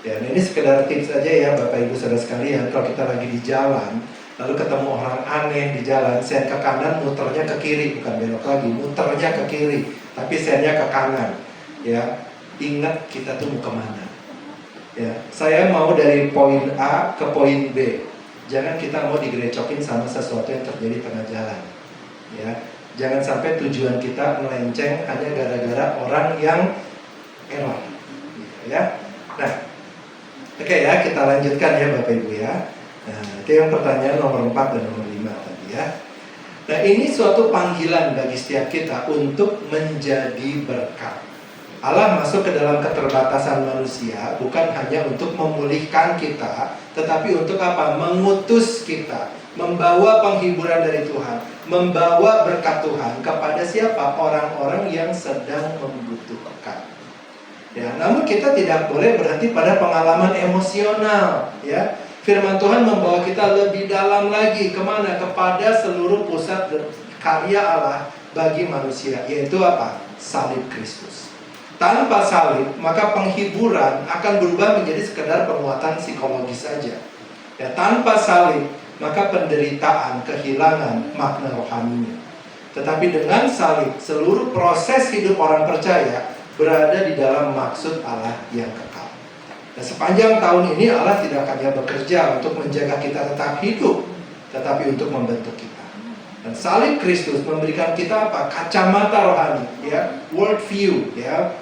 Ya, ini sekedar tips aja ya Bapak Ibu Saudara sekalian. Kalau kita lagi di jalan, lalu ketemu orang aneh di jalan, sen ke kanan, muternya ke kiri, bukan belok lagi, muternya ke kiri, tapi sennya ke kanan. Ya, ingat kita tuh mau kemana. Ya, saya mau dari poin A ke poin B. Jangan kita mau digerecokin sama sesuatu yang terjadi tengah jalan. Ya. Jangan sampai tujuan kita melenceng hanya gara-gara orang yang error, ya. Nah, oke ya, kita lanjutkan ya Bapak Ibu ya. Nah, itu yang pertanyaan nomor 4 dan nomor 5 tadi ya. Nah, ini suatu panggilan bagi setiap kita untuk menjadi berkat. Allah masuk ke dalam keterbatasan manusia bukan hanya untuk memulihkan kita, tetapi untuk apa? Mengutus kita, membawa penghiburan dari Tuhan, membawa berkat Tuhan kepada siapa? Orang-orang yang sedang membutuhkan. Ya, namun kita tidak boleh berhenti pada pengalaman emosional. Ya, firman Tuhan membawa kita lebih dalam lagi kemana? Kepada seluruh pusat karya Allah bagi manusia, yaitu apa? Salib Kristus. Tanpa salib, maka penghiburan akan berubah menjadi sekedar penguatan psikologis saja. Ya, tanpa salib, maka penderitaan, kehilangan makna rohaninya. Tetapi dengan salib, seluruh proses hidup orang percaya berada di dalam maksud Allah yang kekal. Dan sepanjang tahun ini Allah tidak hanya bekerja untuk menjaga kita tetap hidup, tetapi untuk membentuk kita. Dan salib Kristus memberikan kita apa? Kacamata rohani, ya, world view, ya,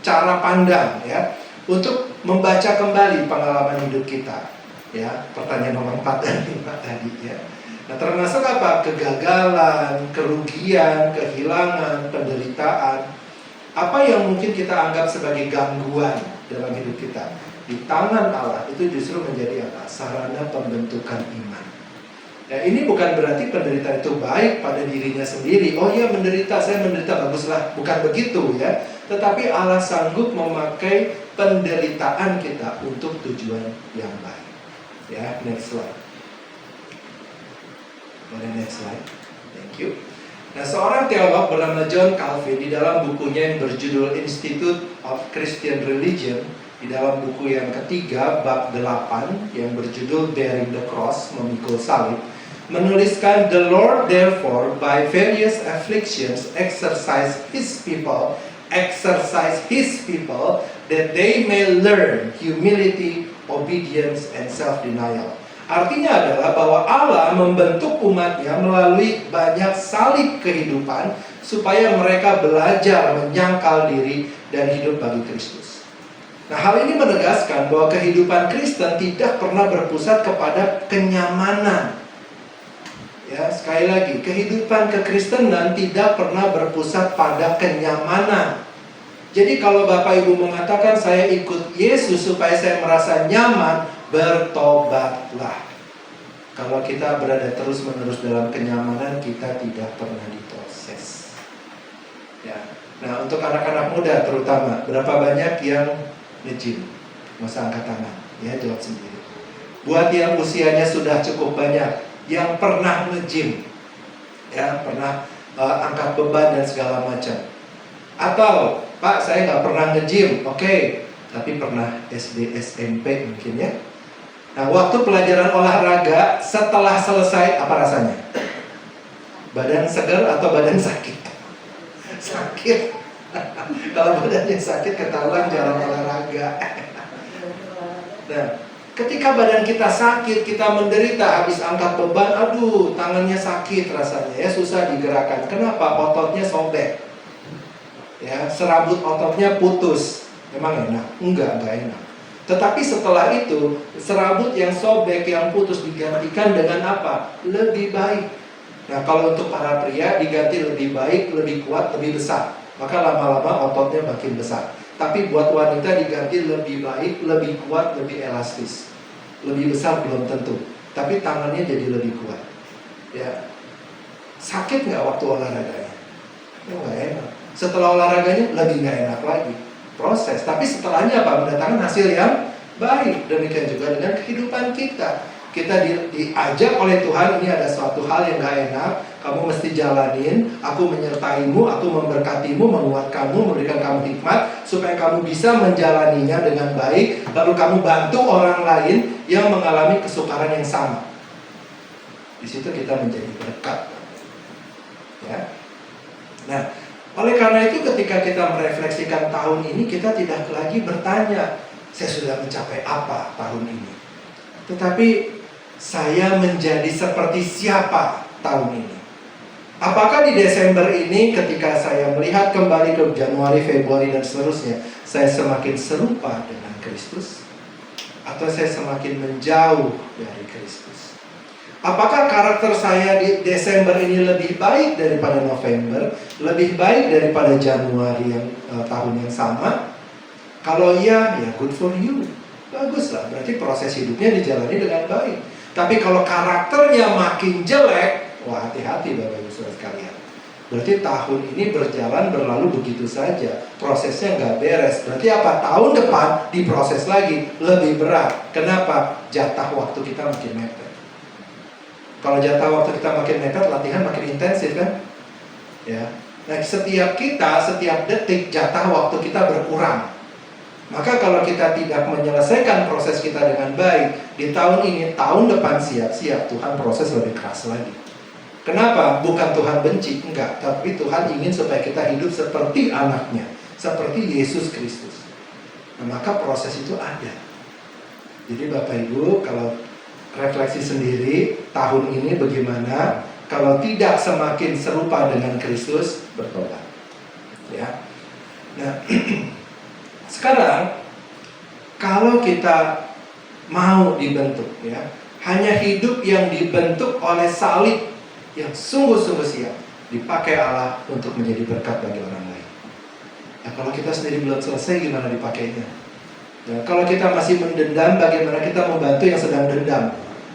cara pandang, ya, untuk membaca kembali pengalaman hidup kita, ya. Pertanyaan nomor 4 dan 5 tadi, ya. Nah, termasuk apa? Kegagalan, kerugian, kehilangan, penderitaan. Apa yang mungkin kita anggap sebagai gangguan dalam hidup kita, di tangan Allah itu justru menjadi apa? Sarana pembentukan iman. Ya, ini bukan berarti penderitaan itu baik pada dirinya sendiri. Oh ya, menderita, saya menderita, baguslah. Bukan begitu, ya. Tetapi Allah sanggup memakai penderitaan kita untuk tujuan yang baik. Ya, next slide. Next slide. Thank you. Nah, seorang teolog bernama John Calvin di dalam bukunya yang berjudul Institute of Christian Religion, di dalam buku yang ketiga, bab 8, yang berjudul Bearing the Cross, memikul salib, menuliskan, "The Lord therefore by various afflictions exercise His people that they may learn humility, obedience, and self-denial." Artinya adalah bahwa Allah membentuk umatnya melalui banyak salib kehidupan supaya mereka belajar menyangkal diri dan hidup bagi Kristus. Nah, hal ini menegaskan bahwa kehidupan Kristen tidak pernah berpusat kepada kenyamanan. Ya, sekali lagi, kehidupan kekristenan tidak pernah berpusat pada kenyamanan. Jadi kalau Bapak Ibu mengatakan saya ikut Yesus supaya saya merasa nyaman, bertobatlah. Kalau kita berada terus-menerus dalam kenyamanan, kita tidak pernah diproses. Ya. Nah, untuk anak-anak muda terutama, berapa banyak yang nge-gym? Masa angkat tangan, ya, jawab sendiri. Buat yang usianya sudah cukup banyak, yang pernah nge-gym, ya, pernah angkat beban dan segala macam. Atau, Pak, saya nggak pernah nge-gym, oke, tapi pernah SD, SMP mungkin, ya. Nah, waktu pelajaran olahraga setelah selesai, apa rasanya? Badan segar atau badan sakit? Sakit. Kalau badannya sakit, ketahuan jarang olahraga. Nah, ketika badan kita sakit, kita menderita, habis angkat beban, aduh, tangannya sakit rasanya, ya, susah digerakkan. Kenapa? Ototnya sobek. Ya, serabut ototnya putus. Emang enak? Enggak enak. Tetapi setelah itu, serabut yang sobek, yang putus digantikan dengan apa? Lebih baik. Nah, kalau untuk para pria diganti lebih baik, lebih kuat, lebih besar. Maka lama-lama ototnya makin besar. Tapi buat wanita diganti lebih baik, lebih kuat, lebih elastis. Lebih besar belum tentu. Tapi tangannya jadi lebih kuat. Ya. Sakit nggak waktu olahraganya? Ya, nggak enak. Setelah olahraganya lebih nggak enak lagi. Proses, tapi setelahnya apa? Mendatangkan hasil yang baik. Demikian juga dengan kehidupan kita. Kita diajak oleh Tuhan, ini ada suatu hal yang gak enak, kamu mesti jalanin, aku menyertaimu, aku memberkatimu, menguatkanmu, memberikan kamu hikmat, supaya kamu bisa menjalaninya dengan baik, lalu kamu bantu orang lain yang mengalami kesukaran yang sama. Di situ kita menjadi berkat. Ya. Nah, oleh karena itu ketika kita merefleksikan tahun ini, kita tidak lagi bertanya, saya sudah mencapai apa tahun ini. Tetapi saya menjadi seperti siapa tahun ini. Apakah di Desember ini ketika saya melihat kembali ke Januari, Februari dan seterusnya, saya semakin serupa dengan Kristus? Atau saya semakin menjauh dari Kristus? Apakah karakter saya di Desember ini lebih baik daripada November, lebih baik daripada Januari yang tahun yang sama? Kalau iya, ya good for you. Baguslah, berarti proses hidupnya dijalani dengan baik. Tapi kalau karakternya makin jelek, wah, hati-hati Bapak Ibu Saudara sekalian. Berarti tahun ini berjalan berlalu begitu saja, prosesnya nggak beres. Berarti apa? Tahun depan diproses lagi, lebih berat. Kenapa? Jatah waktu kita makin mepet. Kalau jatah waktu kita makin mepet, latihan makin intensif kan? Ya. Nah, setiap detik jatah waktu kita berkurang. Maka kalau kita tidak menyelesaikan proses kita dengan baik di tahun ini, tahun depan siap-siap Tuhan proses lebih keras lagi. Kenapa? Bukan Tuhan benci, enggak. Tapi Tuhan ingin supaya kita hidup seperti anaknya, seperti Yesus Kristus. Nah, maka proses itu ada. Jadi Bapak Ibu, kalau refleksi sendiri tahun ini bagaimana, Kalau tidak semakin serupa dengan Kristus, bertobat. Ya. Nah, sekarang kalau kita mau dibentuk, ya, hanya hidup yang dibentuk oleh salib yang sungguh-sungguh siap dipakai Allah untuk menjadi berkat bagi orang lain. Nah, kalau kita sendiri belum selesai, gimana dipakainya? Nah, kalau kita masih mendendam, bagaimana kita membantu yang sedang dendam?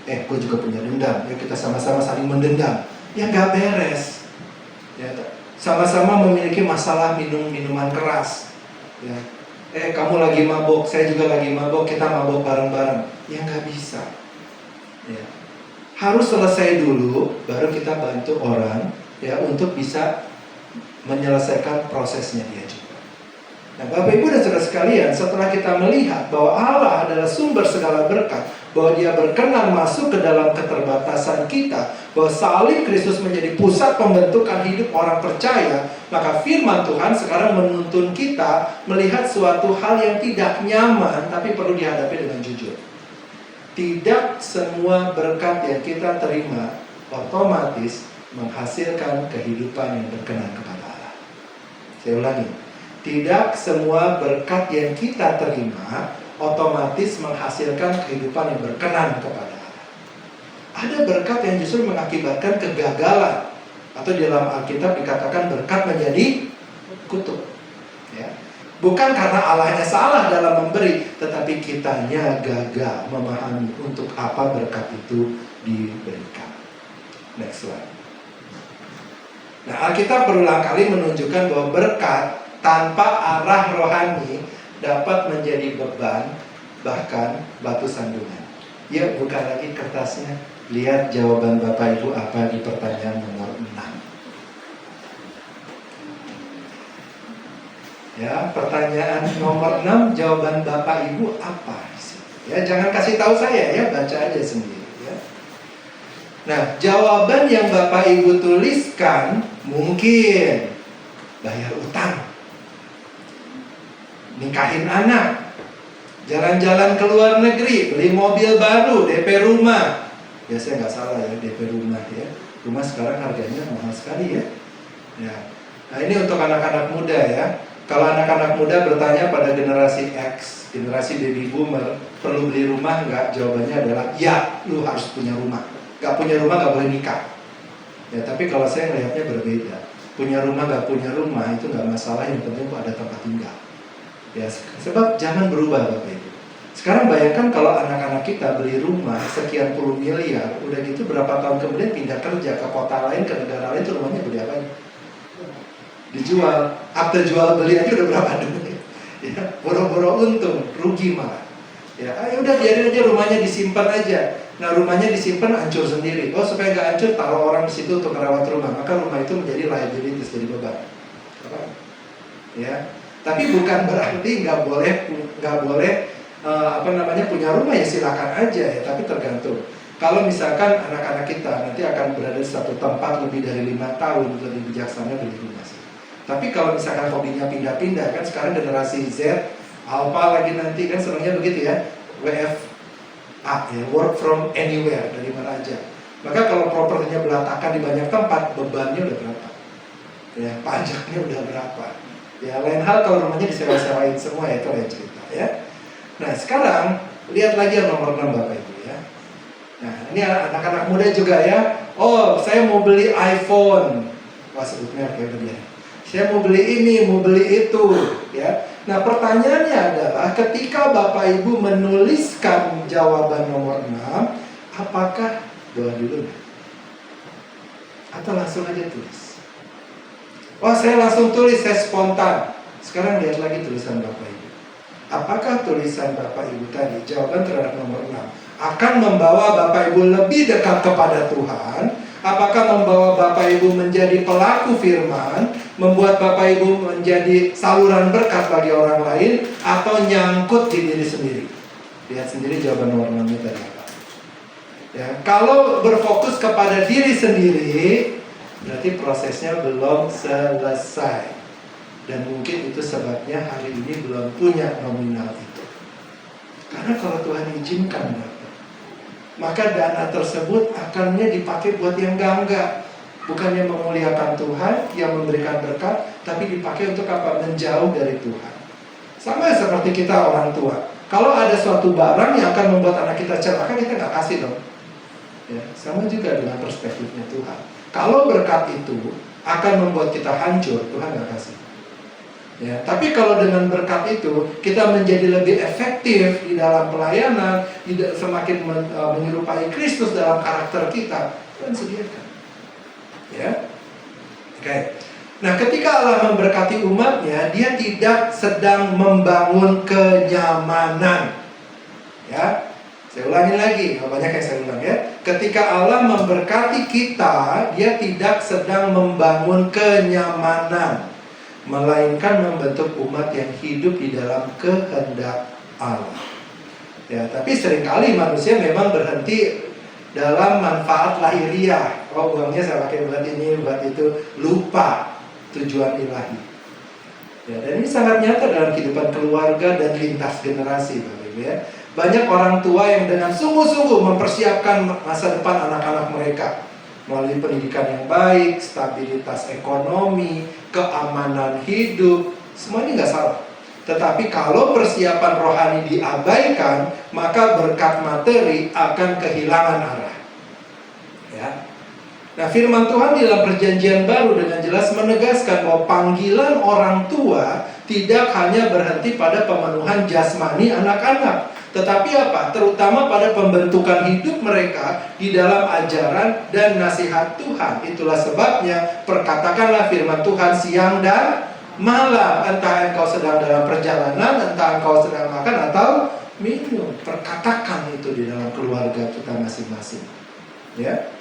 Gue juga punya dendam, yuk kita sama-sama saling mendendam. Ya nggak beres. Ya, sama-sama memiliki masalah minuman keras. Ya, kamu lagi mabok, saya juga lagi mabok, kita mabok bareng-bareng. Ya nggak bisa. Ya. Harus selesai dulu, baru kita bantu orang, ya, untuk bisa menyelesaikan prosesnya dia juga. Nah, Bapak Ibu dan Saudara sekalian, setelah kita melihat bahwa Allah adalah sumber segala berkat, bahwa Dia berkenan masuk ke dalam keterbatasan kita, bahwa salib Kristus menjadi pusat pembentukan hidup orang percaya, maka firman Tuhan sekarang menuntun kita melihat suatu hal yang tidak nyaman, tapi perlu dihadapi dengan jujur. Tidak semua berkat yang kita terima otomatis menghasilkan kehidupan yang berkenan kepada Allah. Saya ulangi, tidak semua berkat yang kita terima otomatis menghasilkan kehidupan yang berkenan kepada Allah. Ada berkat yang justru mengakibatkan kegagalan, atau di dalam Alkitab dikatakan berkat menjadi kutuk. Ya. Bukan karena Allahnya salah dalam memberi, tetapi kitanya gagal memahami untuk apa berkat itu diberikan. Next slide. Nah, Alkitab berulang kali menunjukkan bahwa berkat tanpa arah rohani dapat menjadi beban, bahkan batu sandungan. Yuk buka lagi kertasnya. Lihat jawaban Bapak Ibu apa di pertanyaan nomor 6. Ya, pertanyaan nomor 6, jawaban Bapak Ibu apa? Ya, jangan kasih tahu saya ya, baca aja sendiri ya. Nah, jawaban yang Bapak Ibu tuliskan mungkin bayar utang, nikahin anak, jalan-jalan ke luar negeri, beli mobil baru, DP rumah. Biasanya nggak salah ya, DP rumah ya. Rumah sekarang harganya mahal sekali ya. Nah, ini untuk anak-anak muda ya. Kalau anak-anak muda bertanya pada generasi X, generasi baby boomer, perlu beli rumah nggak? Jawabannya adalah ya, lu harus punya rumah. Nggak punya rumah nggak boleh nikah. Ya, tapi kalau saya melihatnya berbeda. Punya rumah nggak punya rumah itu nggak masalah, yang penting ada tempat tinggal. Ya, sebab jangan berubah Bapak Ibu. Sekarang bayangkan kalau anak-anak kita beli rumah sekian puluh miliar, udah gitu berapa tahun kemudian pindah kerja ke kota lain, ke negara lain, itu rumahnya beli apa? Dijual, akte jual beli aja udah berapa duit. Ya, boro-boro untung, rugi malah. Ya, udah biarin aja rumahnya disimpan aja. Nah, rumahnya disimpan hancur sendiri. Oh, supaya nggak hancur, taruh orang di situ untuk merawat rumah. Maka rumah itu menjadi liabilities, jadi beban. Ya, tapi bukan berarti nggak boleh punya rumah, ya silakan aja ya, tapi tergantung. Kalau misalkan anak-anak kita nanti akan berada di satu tempat lebih dari 5 tahun, lebih bijaksana beli rumah sih. Tapi kalau misalkan hobinya pindah-pindah, kan sekarang generasi Z, Alpha lagi nanti kan senangnya begitu ya, WFA ya, work from anywhere, dari mana aja. Maka kalau propertinya belatakan di banyak tempat, bebannya udah berapa? Ya, pajaknya udah berapa? Ya, lain hal kalau rumahnya disewa-sewain semua, ya itu lain cerita ya. Nah, sekarang lihat lagi yang nomor 6 Bapak Ibu ya. Nah, ini anak-anak muda juga ya. Oh, saya mau beli iPhone. Wah, sebut merek ya udah biar. Saya mau beli ini, mau beli itu ya. Nah, pertanyaannya adalah ketika Bapak Ibu menuliskan jawaban nomor 6, apakah doa dulu? Atau langsung aja tulis? Oh, saya langsung tulis, saya spontan. Sekarang lihat lagi tulisan Bapak Ibu. Apakah tulisan Bapak Ibu tadi, jawaban terhadap nomor 6, akan membawa Bapak Ibu lebih dekat kepada Tuhan? Apakah membawa Bapak Ibu menjadi pelaku firman, membuat Bapak Ibu menjadi saluran berkat bagi orang lain, atau nyangkut di diri sendiri? Lihat sendiri jawaban nomor 6 tadi apa. Ya, kalau berfokus kepada diri sendiri, berarti prosesnya belum selesai. Dan mungkin itu sebabnya hari ini belum punya nominal itu. Karena kalau Tuhan izinkan, maka dana tersebut akannya dipakai buat yang enggak-enggak. Bukannya memuliakan Tuhan yang memberikan berkat, tapi dipakai untuk apa? Menjauh dari Tuhan. Sama seperti kita orang tua. Kalau ada suatu barang yang akan membuat anak kita celaka, kita nggak kasih dong. Ya, sama juga dengan perspektifnya Tuhan. Kalau berkat itu akan membuat kita hancur, Tuhan nggak kasih. Ya, tapi kalau dengan berkat itu kita menjadi lebih efektif di dalam pelayanan, semakin menyerupai Kristus dalam karakter kita, Tuhan sediakan. Ya, oke. Nah, ketika Allah memberkati umatnya, Dia tidak sedang membangun kenyamanan. Ya, saya ulangi lagi, banyak yang saya ulang ya. Ketika Allah memberkati kita, Dia tidak sedang membangun kenyamanan, melainkan membentuk umat yang hidup di dalam kehendak Allah. Ya, tapi seringkali manusia memang berhenti dalam manfaat lahiriah. Oh, uangnya saya pakai buat ini, buat itu, lupa tujuan ilahi. Ya, dan ini sangat nyata dalam kehidupan keluarga dan lintas generasi, Bapak Ibu ya. Banyak orang tua yang dengan sungguh-sungguh mempersiapkan masa depan anak-anak mereka melalui pendidikan yang baik, stabilitas ekonomi, keamanan hidup, semua ini nggak salah. Tetapi kalau persiapan rohani diabaikan, maka berkat materi akan kehilangan arah. Ya. Nah, firman Tuhan di dalam perjanjian baru dengan jelas menegaskan bahwa panggilan orang tua tidak hanya berhenti pada pemenuhan jasmani anak-anak, tetapi apa? Terutama pada pembentukan hidup mereka di dalam ajaran dan nasihat Tuhan. Itulah sebabnya perkatakanlah firman Tuhan siang dan malam, entah engkau sedang dalam perjalanan, entah engkau sedang makan atau minum. Perkatakan itu di dalam keluarga kita masing-masing. Ya.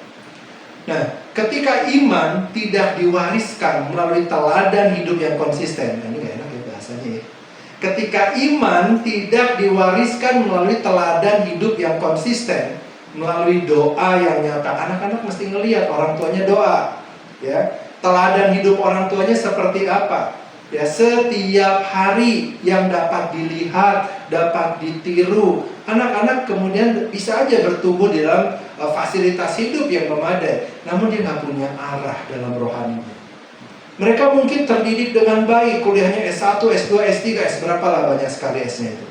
Nah, ketika iman tidak diwariskan melalui teladan hidup yang konsisten, ini gak enak ya bahasanya ya. Ketika iman tidak diwariskan melalui teladan hidup yang konsisten, melalui doa yang nyata, anak-anak mesti ngelihat orang tuanya doa. Ya, teladan hidup orang tuanya seperti apa? Ya, setiap hari yang dapat dilihat, dapat ditiru, anak-anak kemudian bisa aja bertumbuh di dalam fasilitas hidup yang memadai, namun dia nggak punya arah dalam rohaninya. Mereka mungkin terdidik dengan baik, kuliahnya S1, S2, S3, S berapa lah banyak sekali S-nya itu.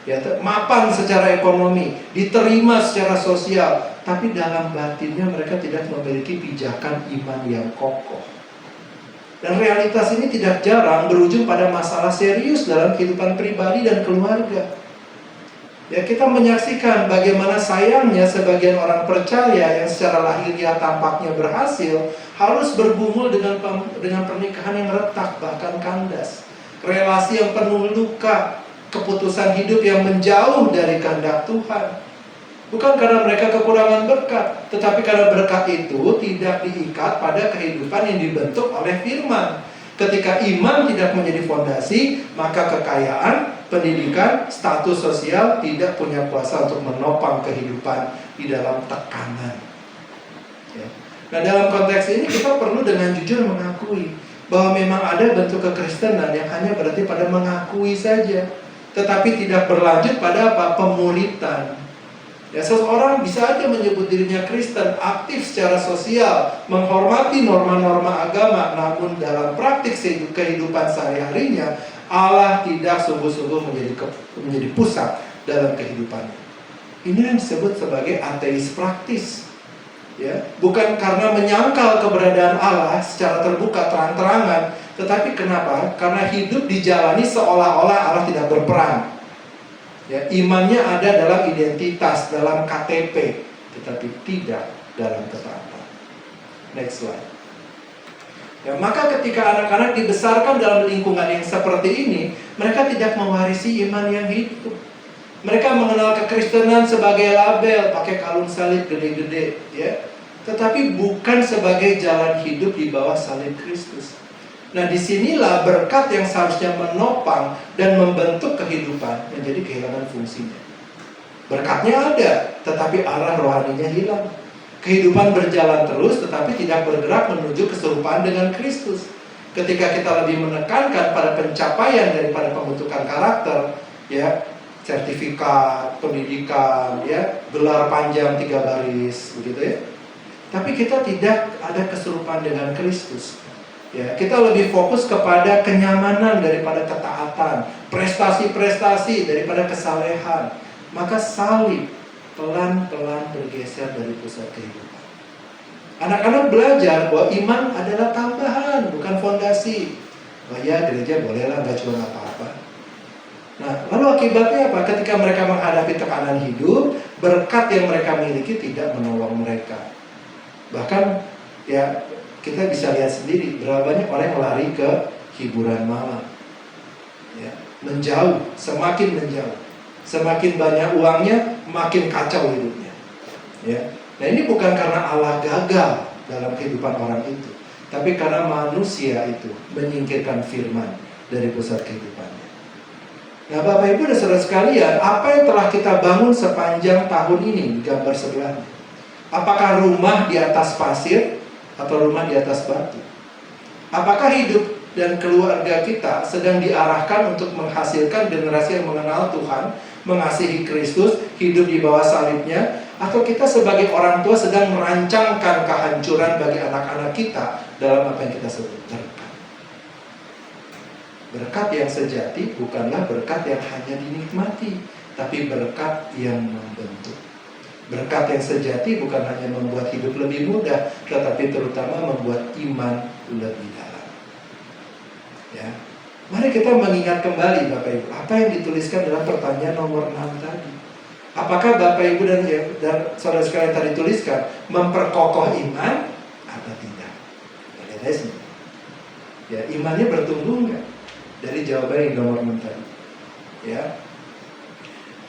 Ya, mapan secara ekonomi, diterima secara sosial, tapi dalam batinnya mereka tidak memiliki pijakan iman yang kokoh. Dan realitas ini tidak jarang berujung pada masalah serius dalam kehidupan pribadi dan keluarga. Ya, kita menyaksikan bagaimana sayangnya sebagian orang percaya yang secara lahiriah tampaknya berhasil harus bergumul dengan pernikahan yang retak bahkan kandas, relasi yang penuh luka, keputusan hidup yang menjauh dari kehendak Tuhan. Bukan karena mereka kekurangan berkat, tetapi karena berkat itu tidak diikat pada kehidupan yang dibentuk oleh firman. Ketika iman tidak menjadi fondasi, maka kekayaan, pendidikan, status sosial tidak punya kuasa untuk menopang kehidupan di dalam tekanan. Ya. Nah, dalam konteks ini kita perlu dengan jujur mengakui bahwa memang ada bentuk kekristenan yang hanya berarti pada mengakui saja, tetapi tidak berlanjut pada apa? Pemuritan. Ya, seseorang bisa aja menyebut dirinya Kristen, aktif secara sosial, menghormati norma-norma agama, namun dalam praktik kehidupan sehari-harinya Allah tidak sungguh-sungguh menjadi pusat dalam kehidupannya. Ini yang disebut sebagai ateis praktis. Ya, bukan karena menyangkal keberadaan Allah secara terbuka terang-terangan, tetapi kenapa? Karena hidup dijalani seolah-olah Allah tidak berperan. Ya, imannya ada dalam identitas, dalam KTP, tetapi tidak dalam ketaatan. Next slide. Ya, maka ketika anak-anak dibesarkan dalam lingkungan yang seperti ini, mereka tidak mewarisi iman yang hidup. Mereka mengenal kekristenan sebagai label, pakai kalung salib gede-gede, ya, tetapi bukan sebagai jalan hidup di bawah salib Kristus. Nah, disinilah berkat yang seharusnya menopang dan membentuk kehidupan menjadi kehilangan fungsinya. Berkatnya ada, tetapi arah rohaninya hilang. Kehidupan berjalan terus, tetapi tidak bergerak menuju keserupaan dengan Kristus. Ketika kita lebih menekankan pada pencapaian daripada pembentukan karakter, ya, sertifikat, pendidikan, ya, gelar panjang 3 baris, begitu ya. Tapi kita tidak ada keserupaan dengan Kristus. Ya, kita lebih fokus kepada kenyamanan daripada ketaatan, prestasi-prestasi daripada kesalehan. Maka salib pelan-pelan bergeser dari pusat kehidupan. Anak-anak belajar bahwa iman adalah tambahan, bukan fondasi. Oh ya, gereja bolehlah, gak cuma apa-apa. Nah, lalu akibatnya apa? Ketika mereka menghadapi tekanan hidup, berkat yang mereka miliki tidak menolong mereka. Bahkan, ya, kita bisa lihat sendiri berapa banyak orang yang lari ke hiburan malam, ya, menjauh, semakin menjauh, semakin banyak uangnya, makin kacau hidupnya. Ya, nah ini bukan karena Allah gagal dalam kehidupan orang itu, tapi karena manusia itu menyingkirkan firman dari pusat kehidupannya. Nah, Bapak Ibu dan saudara sekalian, apa yang telah kita bangun sepanjang tahun ini, gambar sebelahnya? Apakah rumah di atas pasir atau rumah di atas batu? Apakah hidup dan keluarga kita sedang diarahkan untuk menghasilkan generasi yang mengenal Tuhan, mengasihi Kristus, hidup di bawah salibnya, atau kita sebagai orang tua sedang merancangkan kehancuran bagi anak-anak kita dalam apa yang kita sebut berkat? Berkat yang sejati bukanlah berkat yang hanya dinikmati, tapi berkat yang membentuk. Berkat yang sejati bukan hanya membuat hidup lebih mudah, tetapi terutama membuat iman lebih dalam. Ya, mari kita mengingat kembali Bapak Ibu, apa yang dituliskan dalam pertanyaan nomor 6 tadi. Apakah Bapak Ibu dan saudara sekalian tadi tuliskan memperkokoh iman atau tidak? Ya, imannya bertumbuh nggak? Dari jawaban yang nomor 6 tadi. Ya.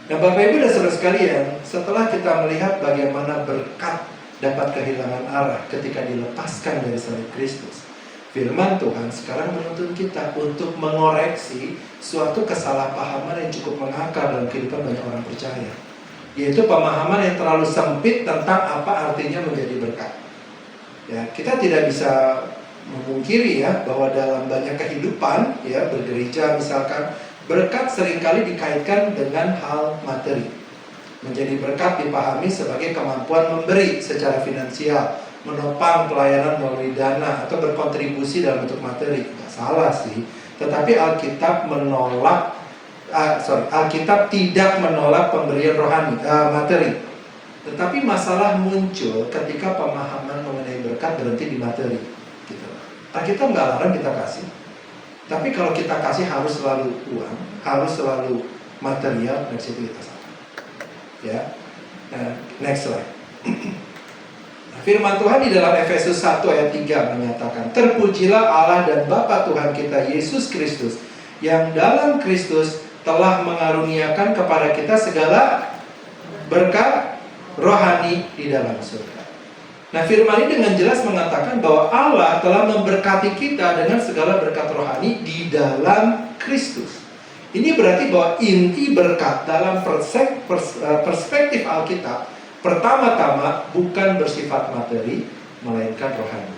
Nah, Bapak Ibu dan saudara sekalian, setelah kita melihat bagaimana berkat dapat kehilangan arah ketika dilepaskan dari salib Kristus, firman Tuhan sekarang menuntun kita untuk mengoreksi suatu kesalahpahaman yang cukup mengakar dalam kehidupan banyak orang percaya, yaitu pemahaman yang terlalu sempit tentang apa artinya menjadi berkat. Ya, kita tidak bisa memungkiri ya bahwa dalam banyak kehidupan, ya, bergereja misalkan, berkat seringkali dikaitkan dengan hal materi. Menjadi berkat dipahami sebagai kemampuan memberi secara finansial, menopang pelayanan melalui dana, atau berkontribusi dalam bentuk materi. Nggak salah sih, tetapi Alkitab Alkitab tidak menolak pemberian rohani, materi. Tetapi masalah muncul ketika pemahaman mengenai berkat berhenti di materi. Gitu. Alkitab nggak larang kita kasih. Tapi kalau kita kasih harus selalu uang, harus selalu material, dan situ kita salah. Ya, next slide. Firman Tuhan di dalam Efesus 1 ayat 3 menyatakan, terpujilah Allah dan Bapa Tuhan kita Yesus Kristus, yang dalam Kristus telah mengaruniakan kepada kita segala berkat rohani di dalam surga. Nah, firman ini dengan jelas mengatakan bahwa Allah telah memberkati kita dengan segala berkat rohani di dalam Kristus. Ini berarti bahwa inti berkat dalam perspektif Alkitab pertama-tama bukan bersifat materi, melainkan rohani.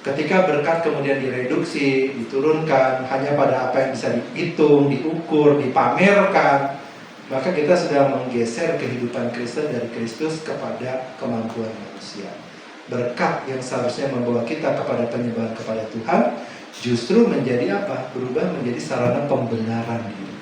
Ketika berkat kemudian direduksi, diturunkan hanya pada apa yang bisa dihitung, diukur, dipamerkan, maka kita sedang menggeser kehidupan Kristen dari Kristus kepada kemampuan manusia. Berkat yang seharusnya membawa kita kepada penyembahan kepada Tuhan justru menjadi apa? Berubah menjadi sarana pembenaran diri.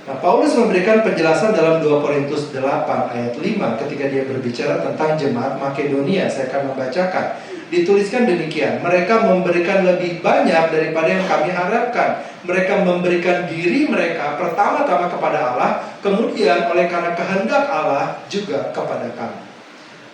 Nah, Paulus memberikan penjelasan dalam 2 Korintus 8 ayat 5 ketika dia berbicara tentang jemaat Makedonia. Saya akan membacakan. Dituliskan demikian, mereka memberikan lebih banyak daripada yang kami harapkan. Mereka memberikan diri mereka pertama-tama kepada Allah, kemudian oleh karena kehendak Allah juga kepada kami.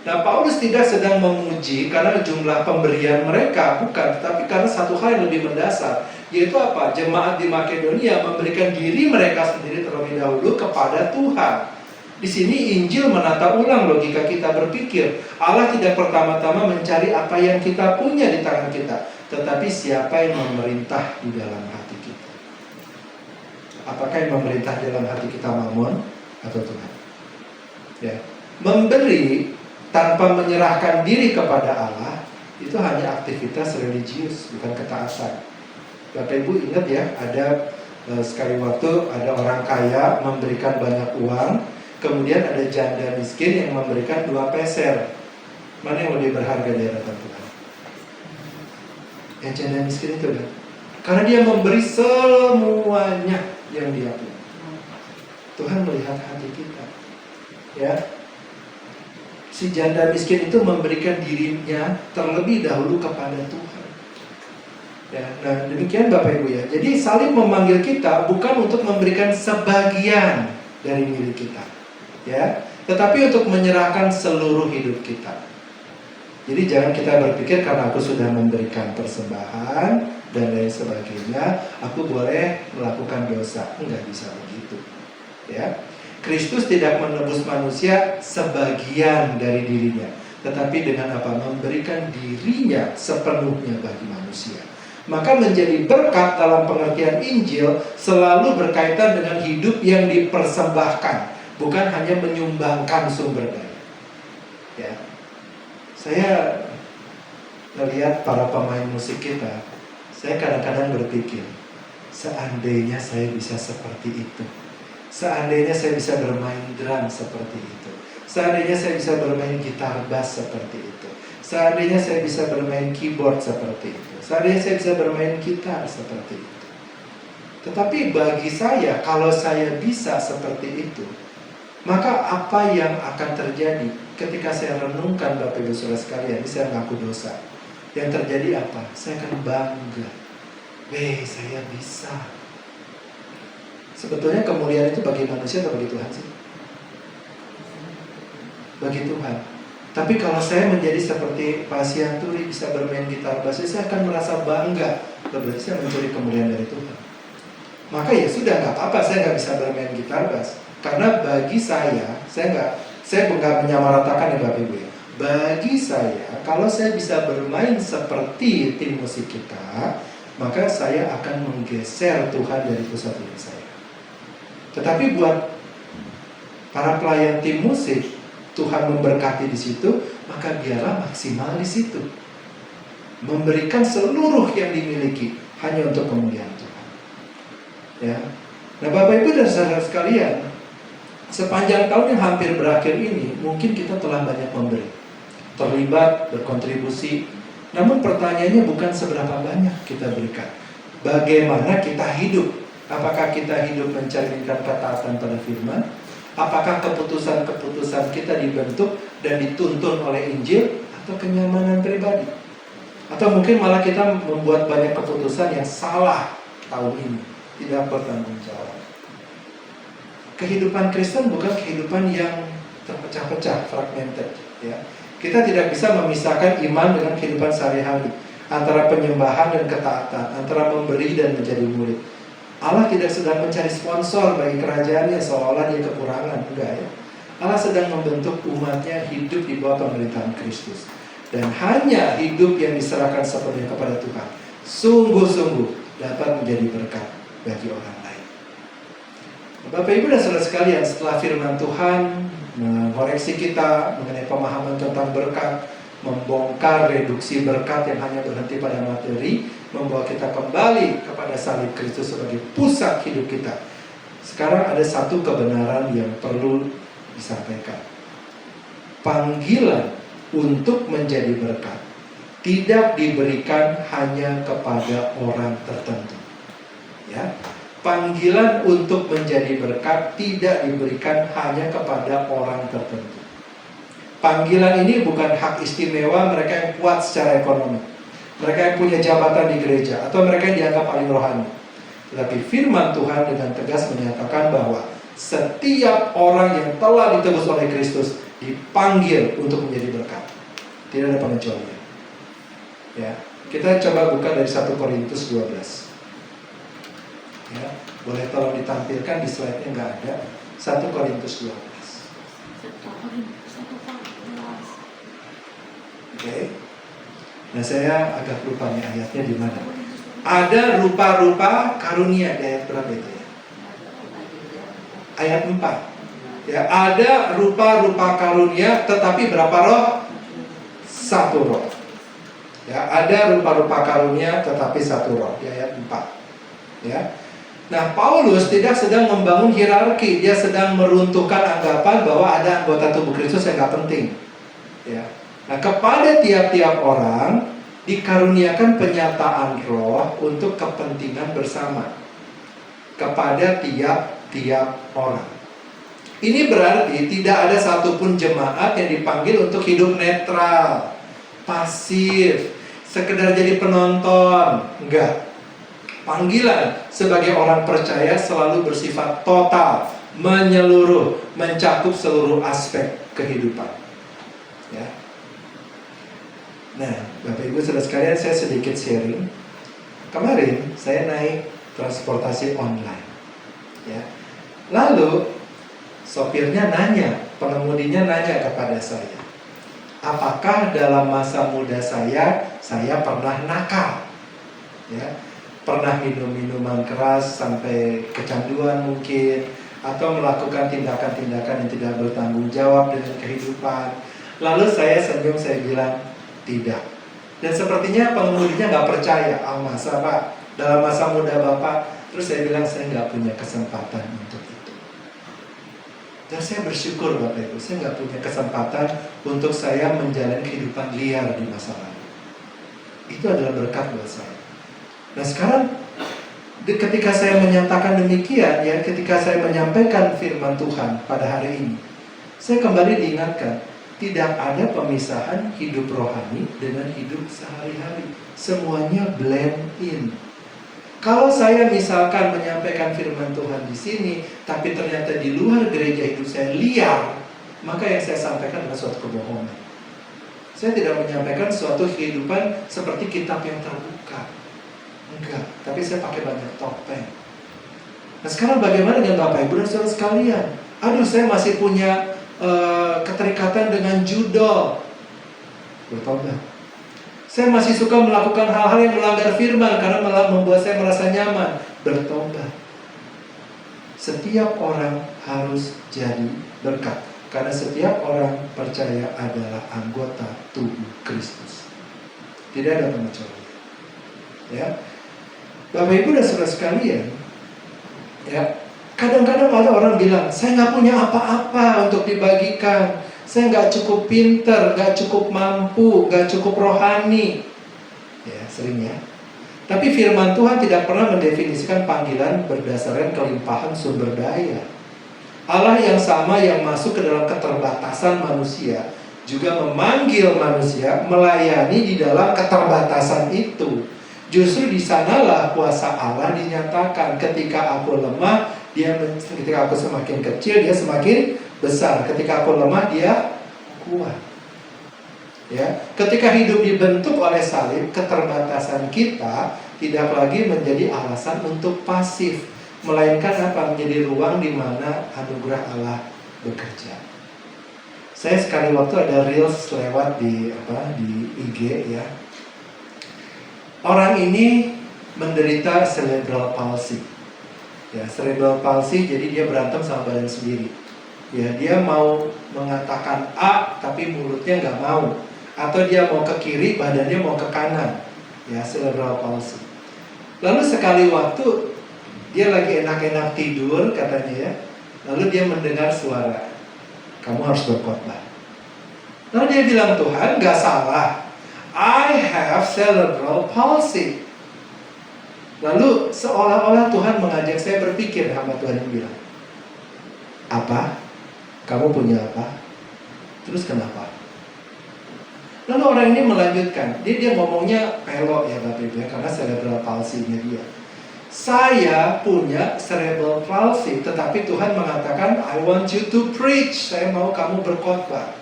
Nah, Paulus tidak sedang memuji karena jumlah pemberian mereka, bukan, tetapi karena satu hal yang lebih mendasar, yaitu apa? Jemaat di Makedonia memberikan diri mereka sendiri terlebih dahulu kepada Tuhan. Di sini Injil menata ulang logika kita berpikir. Allah tidak pertama-tama mencari apa yang kita punya di tangan kita, tetapi siapa yang memerintah di dalam hati kita. Apakah yang memerintah dalam hati kita Mammon atau Tuhan? Ya, memberi tanpa menyerahkan diri kepada Allah itu hanya aktivitas religius, bukan ketaatan. Bapak Ibu ingat ya, ada sekali waktu ada orang kaya memberikan banyak uang, kemudian ada janda miskin yang memberikan 2 peser. Mana yang lebih berharga di hadapan Tuhan? Yang janda miskin itu kan? Karena dia memberi semuanya yang dia punya. Tuhan melihat hati kita. Ya. Si janda miskin itu memberikan dirinya terlebih dahulu kepada Tuhan. Ya, nah demikian Bapak Ibu ya. Jadi salib memanggil kita bukan untuk memberikan sebagian dari milik kita, ya, tetapi untuk menyerahkan seluruh hidup kita. Jadi jangan kita berpikir karena aku sudah memberikan persembahan dan lain sebagainya, aku boleh melakukan dosa. Enggak bisa begitu, ya. Kristus tidak menebus manusia sebagian dari dirinya, tetapi dengan apa? Memberikan dirinya sepenuhnya bagi manusia. Maka menjadi berkat dalam pengertian Injil selalu berkaitan dengan hidup yang dipersembahkan, bukan hanya menyumbangkan sumber daya. Ya. Saya melihat para pemain musik kita, saya kadang-kadang berpikir, seandainya saya bisa seperti itu. Seandainya saya bisa bermain drum seperti itu. Seandainya saya bisa bermain gitar bass seperti itu. Seandainya saya bisa bermain keyboard seperti itu. Seandainya saya bisa bermain gitar seperti itu. Tetapi bagi saya, kalau saya bisa seperti itu, maka apa yang akan terjadi ketika saya renungkan Bapak Ibu Saudara sekalian, ini saya mengaku dosa. Yang terjadi apa? Saya akan bangga. Saya bisa. Sebetulnya kemuliaan itu bagi manusia atau bagi Tuhan sih? Bagi Tuhan. Tapi kalau saya menjadi seperti Pak Sianturi, bisa bermain gitar bass, saya akan merasa bangga. Berarti saya mencuri kemuliaan dari Tuhan. Maka ya sudah, nggak apa-apa saya nggak bisa bermain gitar bass. Karena bagi saya nggak menyamaratakan ya Bapak Ibu ya. Bagi saya, kalau saya bisa bermain seperti tim musik kita, maka saya akan menggeser Tuhan dari pusat hidup saya. Tetapi buat para pelayan tim musik, Tuhan memberkati di situ, maka biarlah maksimal di situ. Memberikan seluruh yang dimiliki hanya untuk kemuliaan Tuhan. Ya. Nah, Bapak Ibu dan saudara sekalian, sepanjang tahun yang hampir berakhir ini, mungkin kita telah banyak memberi, terlibat, berkontribusi. Namun pertanyaannya bukan seberapa banyak kita berikan, bagaimana kita hidup. Apakah kita hidup mencerminkan ketaatan pada firman? Apakah keputusan-keputusan kita dibentuk dan dituntun oleh Injil, atau kenyamanan pribadi? Atau mungkin malah kita membuat banyak keputusan yang salah tahun ini, tidak bertanggung jawab. Kehidupan Kristen bukan kehidupan yang terpecah-pecah, fragmented, ya. Kita tidak bisa memisahkan iman dengan kehidupan sehari-hari, antara penyembahan dan ketaatan, antara memberi dan menjadi murid. Allah tidak sedang mencari sponsor bagi kerajaannya seolah-olah dia kekurangan, enggak ya. Allah sedang membentuk umatnya hidup di bawah pemerintahan Kristus, dan hanya hidup yang diserahkan sepenuhnya kepada Tuhan sungguh-sungguh dapat menjadi berkat bagi orang lain. Bapak Ibu dan saudara sekalian, setelah firman Tuhan mengoreksi kita mengenai pemahaman tentang berkat, membongkar reduksi berkat yang hanya berhenti pada materi, membawa kita kembali kepada salib Kristus sebagai pusat hidup kita. Sekarang ada satu kebenaran yang perlu disampaikan. Panggilan untuk menjadi berkat tidak diberikan hanya kepada orang tertentu. Ya. Panggilan untuk menjadi berkat tidak diberikan hanya kepada orang tertentu. Panggilan ini bukan hak istimewa mereka yang kuat secara ekonomi, mereka yang punya jabatan di gereja, atau mereka yang dianggap paling rohani. Tetapi firman Tuhan dengan tegas menyatakan bahwa setiap orang yang telah ditebus oleh Kristus dipanggil untuk menjadi berkat. Tidak ada pengecualian. Ya, kita coba buka dari 1 Korintus 12. Ya, boleh tolong ditampilkan di slide-nya, nggak ada. 1 Korintus 12. Oke. Nah, saya agak lupa nih ayatnya di mana. Ada rupa-rupa karunia di ayat berapa itu ya? Ayat 4. Ya, ada rupa-rupa karunia, tetapi berapa roh? Satu roh. Ya, ada rupa-rupa karunia, tetapi satu roh. Di ayat 4. Ya. Nah, Paulus tidak sedang membangun hierarki, dia sedang meruntuhkan anggapan bahwa ada anggota tubuh Kristus yang nggak penting. Ya. Nah, kepada tiap-tiap orang dikaruniakan penyataan roh untuk kepentingan bersama. Kepada tiap-tiap orang. Ini berarti tidak ada satupun jemaat yang dipanggil untuk hidup netral, pasif, sekedar jadi penonton. Enggak. Panggilan sebagai orang percaya selalu bersifat total, menyeluruh, mencakup seluruh aspek kehidupan. Ya. Nah, Bapak Ibu Saudara sekalian, saya sedikit sharing. Kemarin saya naik transportasi online. Ya. Lalu sopirnya nanya, pengemudinya nanya kepada saya, apakah dalam masa muda saya pernah nakal? Ya, pernah minum minuman keras sampai kecanduan mungkin, atau melakukan tindakan-tindakan yang tidak bertanggung jawab dengan kehidupan. Lalu saya senyum, saya bilang tidak. Dan sepertinya pengemudinya nggak percaya, masa Pak, dalam masa muda Bapak. Terus saya bilang saya nggak punya kesempatan untuk itu. Dan saya bersyukur Bapak Ibu, saya nggak punya kesempatan untuk saya menjalani kehidupan liar di masa lalu. Itu adalah berkat buat saya. Nah sekarang ketika saya menyatakan demikian, ya, ketika saya menyampaikan firman Tuhan pada hari ini, saya kembali diingatkan, tidak ada pemisahan hidup rohani dengan hidup sehari-hari. Semuanya blend in. Kalau saya misalkan menyampaikan firman Tuhan di sini, tapi ternyata di luar gereja hidup saya liar, maka yang saya sampaikan adalah suatu kebohongan. Saya tidak menyampaikan suatu kehidupan seperti kitab yang terbuka. Enggak, tapi saya pakai banyak topeng. Nah sekarang bagaimana dengan Bapak Ibu dan Saudara sekalian? Aduh, saya masih punya keterikatan dengan judol. Bertobat. Saya masih suka melakukan hal-hal yang melanggar firman karena membuat saya merasa nyaman. Bertobat. Setiap orang harus jadi berkat, karena setiap orang percaya adalah anggota tubuh Kristus. Tidak ada pengecualian. Ya, Bapak Ibu dan Saudara sekalian, ya, kadang-kadang ada orang bilang, saya nggak punya apa-apa untuk dibagikan. Saya nggak cukup pinter, nggak cukup mampu, nggak cukup rohani. Ya, sering ya. Tapi firman Tuhan tidak pernah mendefinisikan panggilan berdasarkan kelimpahan sumber daya. Allah yang sama yang masuk ke dalam keterbatasan manusia juga memanggil manusia melayani di dalam keterbatasan itu. Justru di sanalah kuasa Allah dinyatakan. Ketika aku lemah, ketika aku semakin kecil, dia semakin besar. Ketika aku lemah, dia kuat. Ya, ketika hidup dibentuk oleh salib, keterbatasan kita tidak lagi menjadi alasan untuk pasif, melainkan apa? Menjadi ruang di mana anugerah Allah bekerja. Saya sekali waktu ada reels lewat di IG ya. Orang ini menderita cerebral palsy. Ya, cerebral palsy jadi dia berantem sama badan sendiri. Ya, dia mau mengatakan A tapi mulutnya nggak mau, atau dia mau ke kiri badannya mau ke kanan. Ya, cerebral palsy. Lalu sekali waktu dia lagi enak-enak tidur katanya ya, lalu dia mendengar suara, kamu harus berkhotbah. Lalu dia bilang, Tuhan nggak salah, I have cerebral palsy. Lalu seolah-olah Tuhan mengajak saya berpikir. Hamba Tuhan yang bilang, apa? Kamu punya apa? Terus kenapa? Lalu orang ini melanjutkan. Dia ngomongnya pelok ya Bapak Ibu ya, karena cerebral palsy-nya dia. Saya punya cerebral palsy, tetapi Tuhan mengatakan, I want you to preach. Saya mau kamu berkhotbah.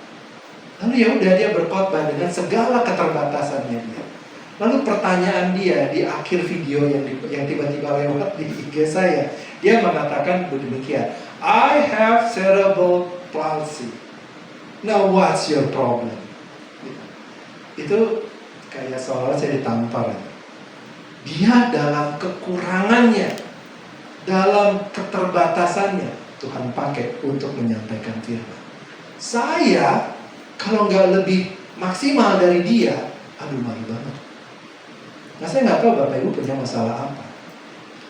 Lalu ya udah dia berkhotbah dengan segala keterbatasannya dia. Lalu pertanyaan dia di akhir video yang tiba-tiba lewat di IG saya, dia mengatakan demikian, I have cerebral palsy. Now what's your problem? Itu kayak seolah saya ditampar. Dia dalam kekurangannya, dalam keterbatasannya, Tuhan pakai untuk menyampaikan firman. Saya kalau nggak lebih maksimal dari dia, aduh malu banget. Nah saya nggak tahu Bapak Ibu punya masalah apa.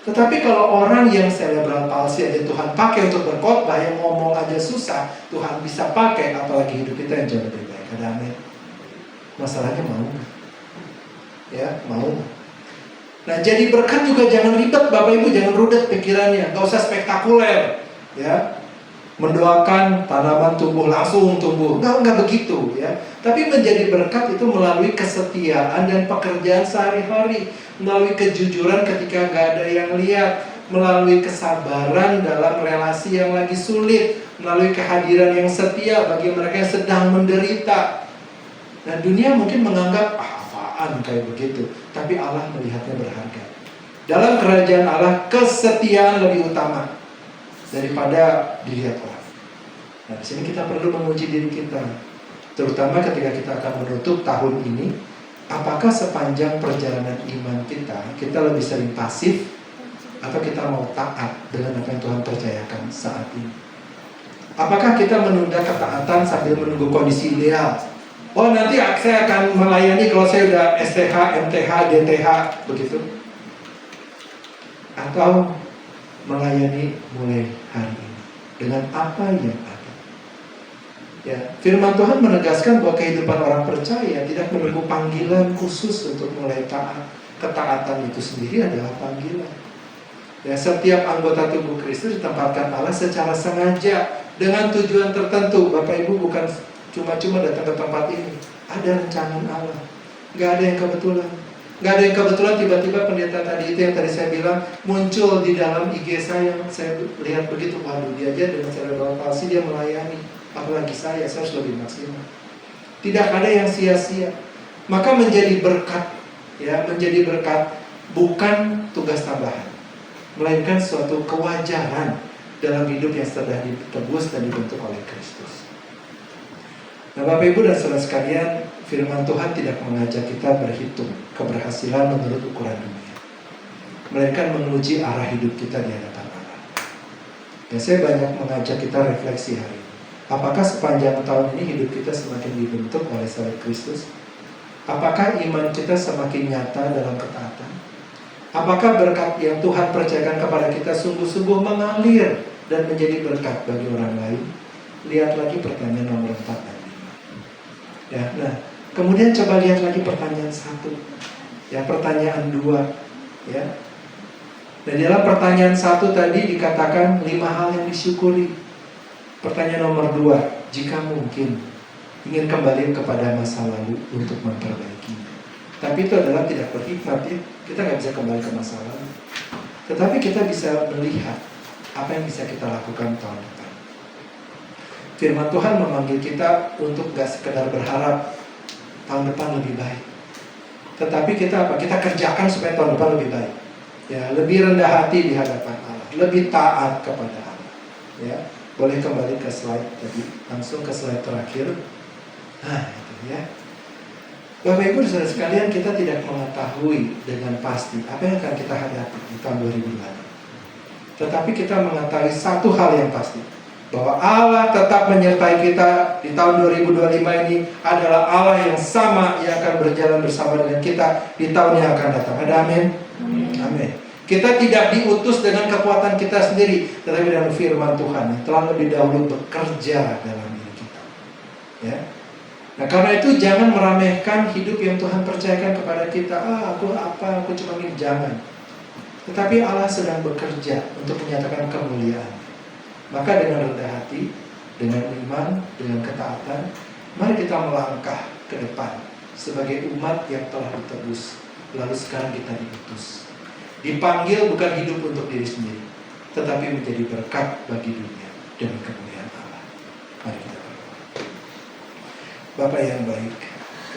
Tetapi kalau orang yang cerebral palsy aja Tuhan pakai untuk berkhotbah, yang ngomong aja susah, Tuhan bisa pakai, apalagi hidup kita yang jauh lebih baik. Ada amin. Masalahnya mau nggak? Ya, mau. Nah, jadi berkat juga jangan ribet Bapak Ibu, jangan rudet pikirannya, nggak usah spektakuler, ya. Mendoakan tanaman tumbuh langsung tumbuh, nggak begitu, ya. Tapi menjadi berkat itu melalui kesetiaan dan pekerjaan sehari-hari, melalui kejujuran ketika nggak ada yang lihat, melalui kesabaran dalam relasi yang lagi sulit, melalui kehadiran yang setia bagi mereka yang sedang menderita. Nah, dunia mungkin menganggap apaan kayak begitu, tapi Allah melihatnya berharga. Dalam kerajaan Allah, kesetiaan lebih utama daripada dilihat orang. Nah, di sini kita perlu menguji diri kita, terutama ketika kita akan menutup tahun ini. Apakah sepanjang perjalanan iman kita lebih sering pasif, atau kita mau taat dengan apa yang Tuhan percayakan saat ini? Apakah kita menunda ketaatan sambil menunggu kondisi ideal? Oh, nanti saya akan melayani kalau saya udah STH, MTH, DTH, begitu. Atau melayani mulai hari ini dengan apa yang ada. Ya, firman Tuhan menegaskan bahwa kehidupan orang percaya tidak menunggu panggilan khusus untuk mulai taat. Ketaatan itu sendiri adalah panggilan. Ya, setiap anggota tubuh Kristus ditempatkan Allah secara sengaja dengan tujuan tertentu. Bapak Ibu bukan cuma-cuma datang ke tempat ini. Ada rencana Allah. Gak ada yang kebetulan. Gak ada yang kebetulan tiba-tiba pendeta tadi itu yang tadi saya bilang muncul di dalam IG saya. Saya lihat begitu, waduh, dia aja dengan cerebral palsy dia melayani. Apalagi saya harus lebih maksimal. Tidak ada yang sia-sia. Maka menjadi berkat, ya, menjadi berkat bukan tugas tambahan, melainkan suatu kewajaran dalam hidup yang sudah ditebus dan dibentuk oleh Kristus. Nah, Bapak Ibu dan saudara sekalian, firman Tuhan tidak mengajak kita berhitung keberhasilan menurut ukuran dunia, melainkan menguji arah hidup kita di hadapan Allah. Ya, saya banyak mengajak kita refleksi hari ini. Apakah sepanjang tahun ini hidup kita semakin dibentuk oleh salib Kristus? Apakah iman kita semakin nyata dalam ketaatan? Apakah berkat yang Tuhan percayakan kepada kita sungguh-sungguh mengalir dan menjadi berkat bagi orang lain? Lihat lagi pertanyaan nomor 4 dan 5. Ya, nah, kemudian coba lihat lagi pertanyaan 1. Ya, pertanyaan 2. Ya. Dan dalam pertanyaan 1 tadi dikatakan 5 hal yang disyukuri. Pertanyaan nomor 2, jika mungkin ingin kembali kepada masa lalu untuk memperbaiki. Tapi itu adalah tidak berhikmat, ya. Kita nggak bisa kembali ke masa lalu. Tetapi kita bisa melihat apa yang bisa kita lakukan tahun depan. Firman Tuhan memanggil kita untuk nggak sekedar berharap tahun depan lebih baik, tetapi kita apa? Kita kerjakan supaya tahun depan lebih baik. Ya, lebih rendah hati di hadapan Allah, lebih taat kepada Allah. Ya, boleh kembali ke slide tadi, langsung ke slide terakhir. Nah, itu ya. Bapak Ibu dan saudara sekalian, kita tidak mengetahui dengan pasti apa yang akan kita hadapi di tahun 2020. Tetapi kita mengetahui satu hal yang pasti, bahwa Allah tetap menyertai kita di tahun 2025 ini adalah Allah yang sama yang akan berjalan bersama dengan kita di tahun yang akan datang. Ada amin? Amin. Kita tidak diutus dengan kekuatan kita sendiri, tetapi dengan firman Tuhan yang telah lebih dahulu bekerja dalam diri kita. Ya. Nah, karena itu jangan meremehkan hidup yang Tuhan percayakan kepada kita. Aku cuma ini, jangan. Tetapi Allah sedang bekerja untuk menyatakan kemuliaan. Maka dengan rendah hati, dengan iman, dengan ketaatan, mari kita melangkah ke depan sebagai umat yang telah ditebus. Lalu sekarang kita diutus, dipanggil bukan hidup untuk diri sendiri, tetapi menjadi berkat bagi dunia demi kemuliaan Allah. Mari kita berdoa. Bapa yang baik,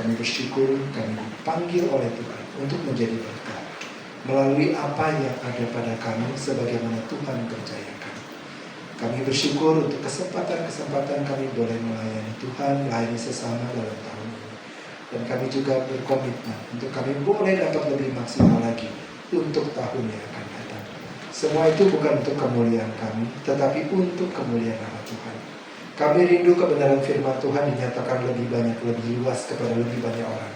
kami bersyukur kami dipanggil oleh Tuhan untuk menjadi berkat melalui apa yang ada pada kami sebagaimana Tuhan percayakan. Kami bersyukur untuk kesempatan-kesempatan kami boleh melayani Tuhan, melayani sesama dalam tahun ini. Dan kami juga berkomitmen untuk kami boleh dapat lebih maksimal lagi untuk tahun yang akan datang. Semua itu bukan untuk kemuliaan kami, tetapi untuk kemuliaan Allah Tuhan. Kami rindu kebenaran firman Tuhan dinyatakan lebih banyak, lebih luas kepada lebih banyak orang.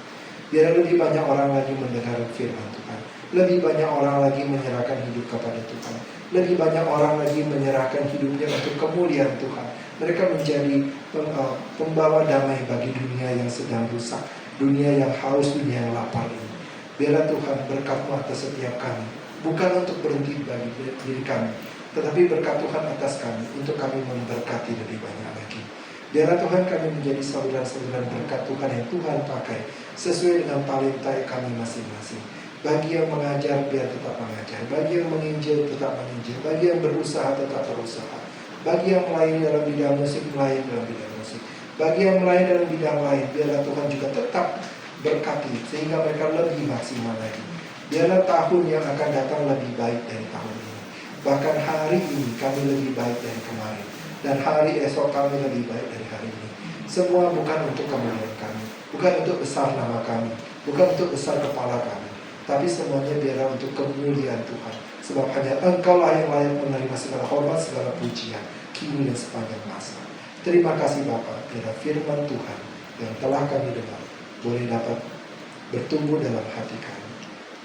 Biar lebih banyak orang lagi mendengar firman Tuhan. Lebih banyak orang lagi menyerahkan hidup kepada Tuhan. Lebih banyak orang lagi menyerahkan hidupnya untuk kemuliaan Tuhan. Mereka menjadi pembawa damai bagi dunia yang sedang rusak. dunia yang haus, dunia yang lapar ini. Biarlah Tuhan berkat-Mu atas setiap kami, bukan untuk berhenti bagi diri kami, tetapi berkat Tuhan atas kami, untuk kami memberkati lebih banyak lagi. Biarlah Tuhan kami menjadi saudara-saudara berkat Tuhan yang Tuhan pakai sesuai dengan talenta kami masing-masing. Bagi yang mengajar, biar tetap mengajar. Bagi yang menginjil, tetap menginjil. Bagi yang berusaha, tetap berusaha. Bagi yang melayani dalam bidang musik, melayani dalam bidang musik. Bagi yang melayani dalam bidang lain, biarlah Tuhan juga tetap berkati, sehingga mereka lebih maksimal lagi. Biarlah tahun yang akan datang lebih baik dari tahun ini. Bahkan hari ini kami lebih baik dari kemarin. Dan hari esok kami lebih baik dari hari ini. Semua bukan untuk kemuliaan kami, bukan untuk besar nama kami, bukan untuk besar kepala kami, tapi semuanya biarlah untuk kemuliaan Tuhan. Sebab hanya Engkau-lah yang layak menerima segala hormat, segala pujian, kini dan sepanjang masa. Terima kasih Bapa, biarlah firman Tuhan yang telah kami dengar boleh dapat bertumbuh dalam hati kami.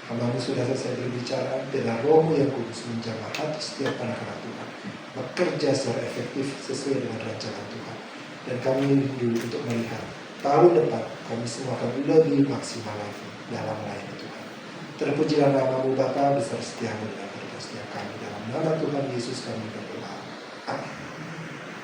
Hamba-Mu sudah selesai berbicara, biarlah Roh-Mu yang kudus menjamah hati setiap anak-anak Tuhan, bekerja secara efektif sesuai dengan rancangan Tuhan. Dan kami rindu untuk melihat tahun depan kami semua akan lebih maksimal lagi dalam melayani Tuhan. Terpujilah nama-Mu Bapa, besar setiamu dan setiap kami. Dalam nama Tuhan Yesus kami berdoa.